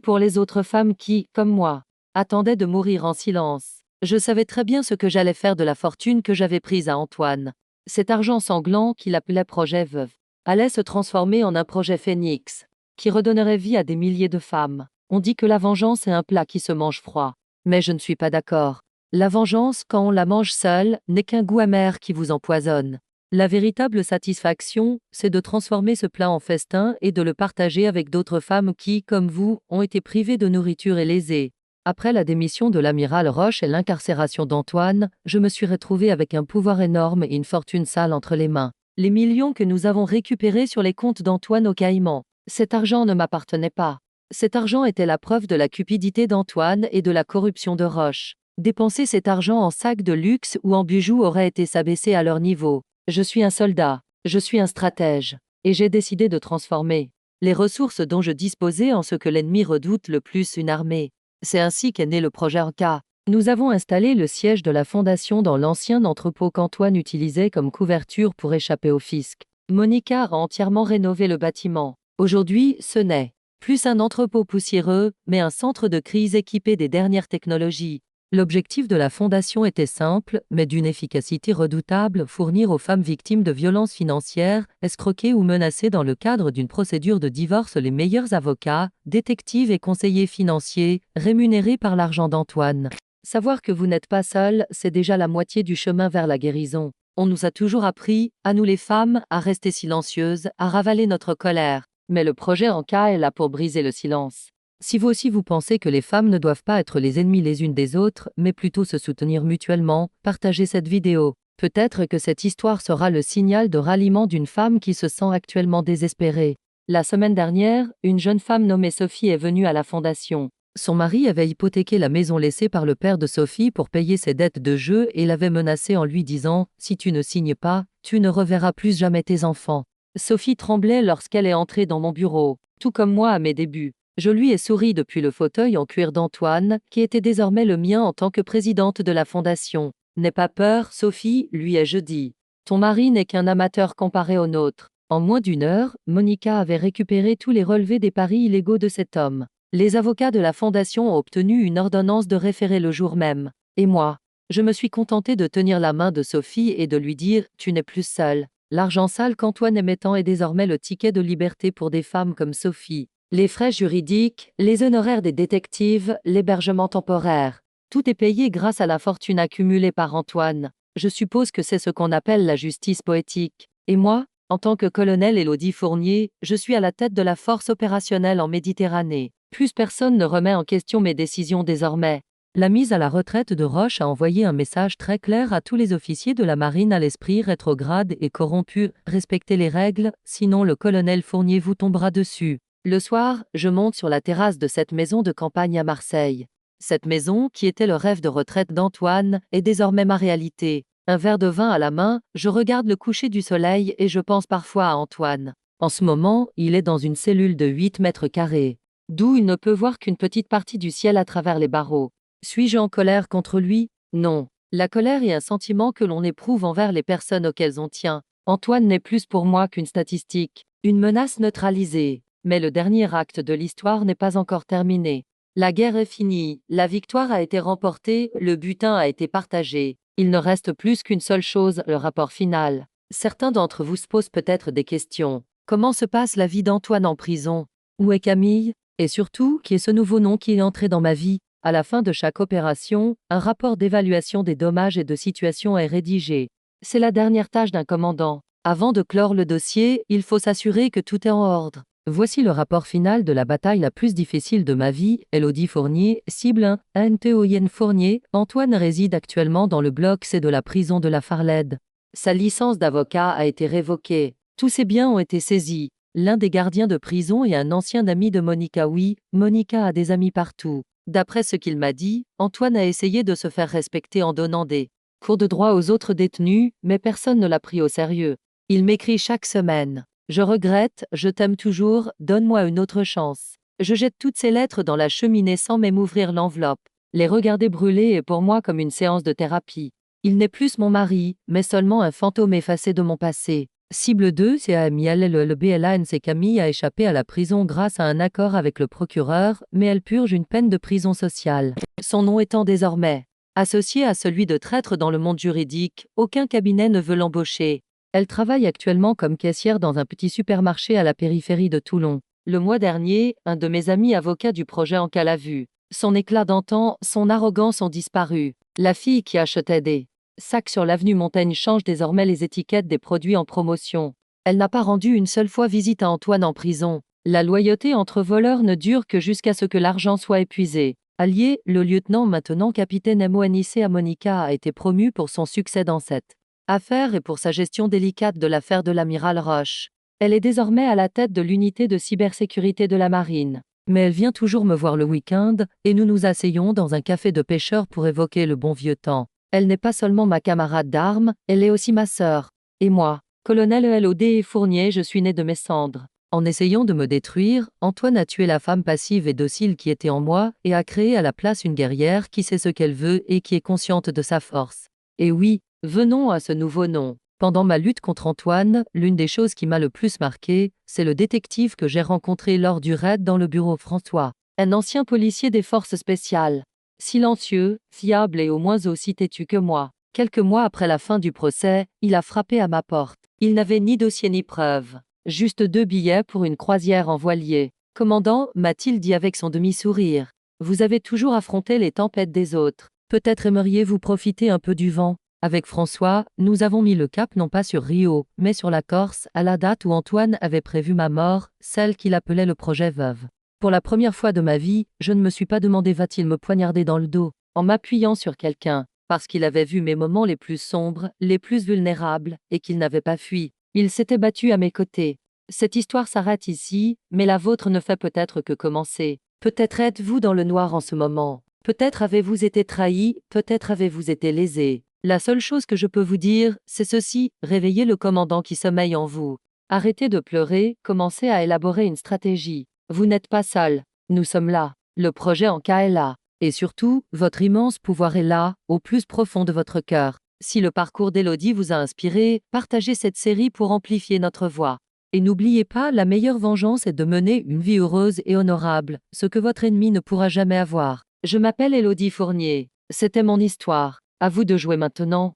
pour les autres femmes qui, comme moi, attendaient de mourir en silence. Je savais très bien ce que j'allais faire de la fortune que j'avais prise à Antoine. Cet argent sanglant qu'il appelait projet veuve allait se transformer en un projet phénix, qui redonnerait vie à des milliers de femmes. On dit que la vengeance est un plat qui se mange froid, mais je ne suis pas d'accord. La vengeance, quand on la mange seule, n'est qu'un goût amer qui vous empoisonne. La véritable satisfaction, c'est de transformer ce plat en festin et de le partager avec d'autres femmes qui, comme vous, ont été privées de nourriture et lésées. Après la démission de l'amiral Roche et l'incarcération d'Antoine, je me suis retrouvée avec un pouvoir énorme et une fortune sale entre les mains. Les millions que nous avons récupérés sur les comptes d'Antoine aux Caïmans. Cet argent ne m'appartenait pas. Cet argent était la preuve de la cupidité d'Antoine et de la corruption de Roche. Dépenser cet argent en sacs de luxe ou en bijoux aurait été s'abaisser à leur niveau. Je suis un soldat, je suis un stratège, et j'ai décidé de transformer les ressources dont je disposais en ce que l'ennemi redoute le plus, une armée. C'est ainsi qu'est né le projet Orca. Nous avons installé le siège de la fondation dans l'ancien entrepôt qu'Antoine utilisait comme couverture pour échapper au fisc. Monica a entièrement rénové le bâtiment. Aujourd'hui, ce n'est plus un entrepôt poussiéreux, mais un centre de crise équipé des dernières technologies. L'objectif de la fondation était simple, mais d'une efficacité redoutable, fournir aux femmes victimes de violences financières, escroquées ou menacées dans le cadre d'une procédure de divorce les meilleurs avocats, détectives et conseillers financiers, rémunérés par l'argent d'Antoine. Savoir que vous n'êtes pas seul, c'est déjà la moitié du chemin vers la guérison. On nous a toujours appris, à nous les femmes, à rester silencieuses, à ravaler notre colère. Mais le projet Anka est là pour briser le silence. Si vous aussi vous pensez que les femmes ne doivent pas être les ennemies les unes des autres, mais plutôt se soutenir mutuellement, partagez cette vidéo. Peut-être que cette histoire sera le signal de ralliement d'une femme qui se sent actuellement désespérée. La semaine dernière, une jeune femme nommée Sophie est venue à la fondation. Son mari avait hypothéqué la maison laissée par le père de Sophie pour payer ses dettes de jeu et l'avait menacée en lui disant « Si tu ne signes pas, tu ne reverras plus jamais tes enfants ». Sophie tremblait lorsqu'elle est entrée dans mon bureau, tout comme moi à mes débuts. Je lui ai souri depuis le fauteuil en cuir d'Antoine, qui était désormais le mien en tant que présidente de la fondation. « N'aie pas peur, Sophie, lui ai-je dit. Ton mari n'est qu'un amateur comparé au nôtre. » En moins d'une heure, Monica avait récupéré tous les relevés des paris illégaux de cet homme. Les avocats de la fondation ont obtenu une ordonnance de référé le jour même. Et moi, je me suis contentée de tenir la main de Sophie et de lui dire « Tu n'es plus seule. L'argent sale qu'Antoine aimait tant est désormais le ticket de liberté pour des femmes comme Sophie. Les frais juridiques, les honoraires des détectives, l'hébergement temporaire. Tout est payé grâce à la fortune accumulée par Antoine. Je suppose que c'est ce qu'on appelle la justice poétique. Et moi, en tant que colonel Élodie Fournier, je suis à la tête de la force opérationnelle en Méditerranée. Plus personne ne remet en question mes décisions désormais. La mise à la retraite de Roche a envoyé un message très clair à tous les officiers de la marine à l'esprit rétrograde et corrompu. Respectez les règles, sinon le colonel Fournier vous tombera dessus. Le soir, je monte sur la terrasse de cette maison de campagne à Marseille. Cette maison, qui était le rêve de retraite d'Antoine, est désormais ma réalité. Un verre de vin à la main, je regarde le coucher du soleil et je pense parfois à Antoine. En ce moment, il est dans une cellule de 8 mètres carrés, d'où il ne peut voir qu'une petite partie du ciel à travers les barreaux. Suis-je en colère contre lui? Non. La colère est un sentiment que l'on éprouve envers les personnes auxquelles on tient. Antoine n'est plus pour moi qu'une statistique, une menace neutralisée. Mais le dernier acte de l'histoire n'est pas encore terminé. La guerre est finie, la victoire a été remportée, le butin a été partagé. Il ne reste plus qu'une seule chose, le rapport final. Certains d'entre vous se posent peut-être des questions. Comment se passe la vie d'Antoine en prison? Où est Camille? Et surtout, qui est ce nouveau nom qui est entré dans ma vie? À la fin de chaque opération, un rapport d'évaluation des dommages et de situation est rédigé. C'est la dernière tâche d'un commandant. Avant de clore le dossier, il faut s'assurer que tout est en ordre. Voici le rapport final de la bataille la plus difficile de ma vie. Élodie Fournier, cible 1, Ntoyen Fournier. Antoine réside actuellement dans le bloc C de la prison de la Farlède. Sa licence d'avocat a été révoquée. Tous ses biens ont été saisis. L'un des gardiens de prison est un ancien ami de Monica. Oui, Monica a des amis partout. D'après ce qu'il m'a dit, Antoine a essayé de se faire respecter en donnant des cours de droit aux autres détenus, mais personne ne l'a pris au sérieux. Il m'écrit chaque semaine. Je regrette, je t'aime toujours, donne-moi une autre chance. Je jette toutes ces lettres dans la cheminée sans même ouvrir l'enveloppe. Les regarder brûler est pour moi comme une séance de thérapie. Il n'est plus mon mari, mais seulement un fantôme effacé de mon passé. Cible 2, c'est Amiel le BLANC. Camille a échappé à la prison grâce à un accord avec le procureur, mais elle purge une peine de prison sociale. Son nom étant désormais associé à celui de traître dans le monde juridique, aucun cabinet ne veut l'embaucher. Elle travaille actuellement comme caissière dans un petit supermarché à la périphérie de Toulon. Le mois dernier, un de mes amis avocats du projet en l'a vue. Son éclat d'antan, son arrogance ont disparu. La fille qui achetait des sacs sur l'avenue Montaigne change désormais les étiquettes des produits en promotion. Elle n'a pas rendu une seule fois visite à Antoine en prison. La loyauté entre voleurs ne dure que jusqu'à ce que l'argent soit épuisé. Allié, le lieutenant maintenant capitaine MONIC à Monica a été promu pour son succès dans cette affaire et pour sa gestion délicate de l'affaire de l'amiral Roche. Elle est désormais à la tête de l'unité de cybersécurité de la marine. Mais elle vient toujours me voir le week-end, et nous nous asseyons dans un café de pêcheurs pour évoquer le bon vieux temps. Elle n'est pas seulement ma camarade d'armes, elle est aussi ma sœur. Et moi, colonel Élodie Fournier, je suis né de mes cendres. En essayant de me détruire, Antoine a tué la femme passive et docile qui était en moi, et a créé à la place une guerrière qui sait ce qu'elle veut et qui est consciente de sa force. Et oui, venons à ce nouveau nom. Pendant ma lutte contre Antoine, l'une des choses qui m'a le plus marqué, c'est le détective que j'ai rencontré lors du raid dans le bureau François. Un ancien policier des forces spéciales. Silencieux, fiable et au moins aussi têtu que moi. Quelques mois après la fin du procès, il a frappé à ma porte. Il n'avait ni dossier ni preuve. Juste 2 billets pour une croisière en voilier. Commandant, m'a-t-il dit avec son demi-sourire. Vous avez toujours affronté les tempêtes des autres. Peut-être aimeriez-vous profiter un peu du vent. Avec François, nous avons mis le cap non pas sur Rio, mais sur la Corse, à la date où Antoine avait prévu ma mort, celle qu'il appelait le projet Veuve. Pour la première fois de ma vie, je ne me suis pas demandé va-t-il me poignarder dans le dos, en m'appuyant sur quelqu'un, parce qu'il avait vu mes moments les plus sombres, les plus vulnérables, et qu'il n'avait pas fui. Il s'était battu à mes côtés. Cette histoire s'arrête ici, mais la vôtre ne fait peut-être que commencer. Peut-être êtes-vous dans le noir en ce moment. Peut-être avez-vous été trahi, peut-être avez-vous été lésé. La seule chose que je peux vous dire, c'est ceci, réveillez le commandant qui sommeille en vous. Arrêtez de pleurer, commencez à élaborer une stratégie. Vous n'êtes pas seul. Nous sommes là. Le projet en cas est là. Et surtout, votre immense pouvoir est là, au plus profond de votre cœur. Si le parcours d'Élodie vous a inspiré, partagez cette série pour amplifier notre voix. Et n'oubliez pas, la meilleure vengeance est de mener une vie heureuse et honorable, ce que votre ennemi ne pourra jamais avoir. Je m'appelle Élodie Fournier. C'était mon histoire. À vous de jouer maintenant.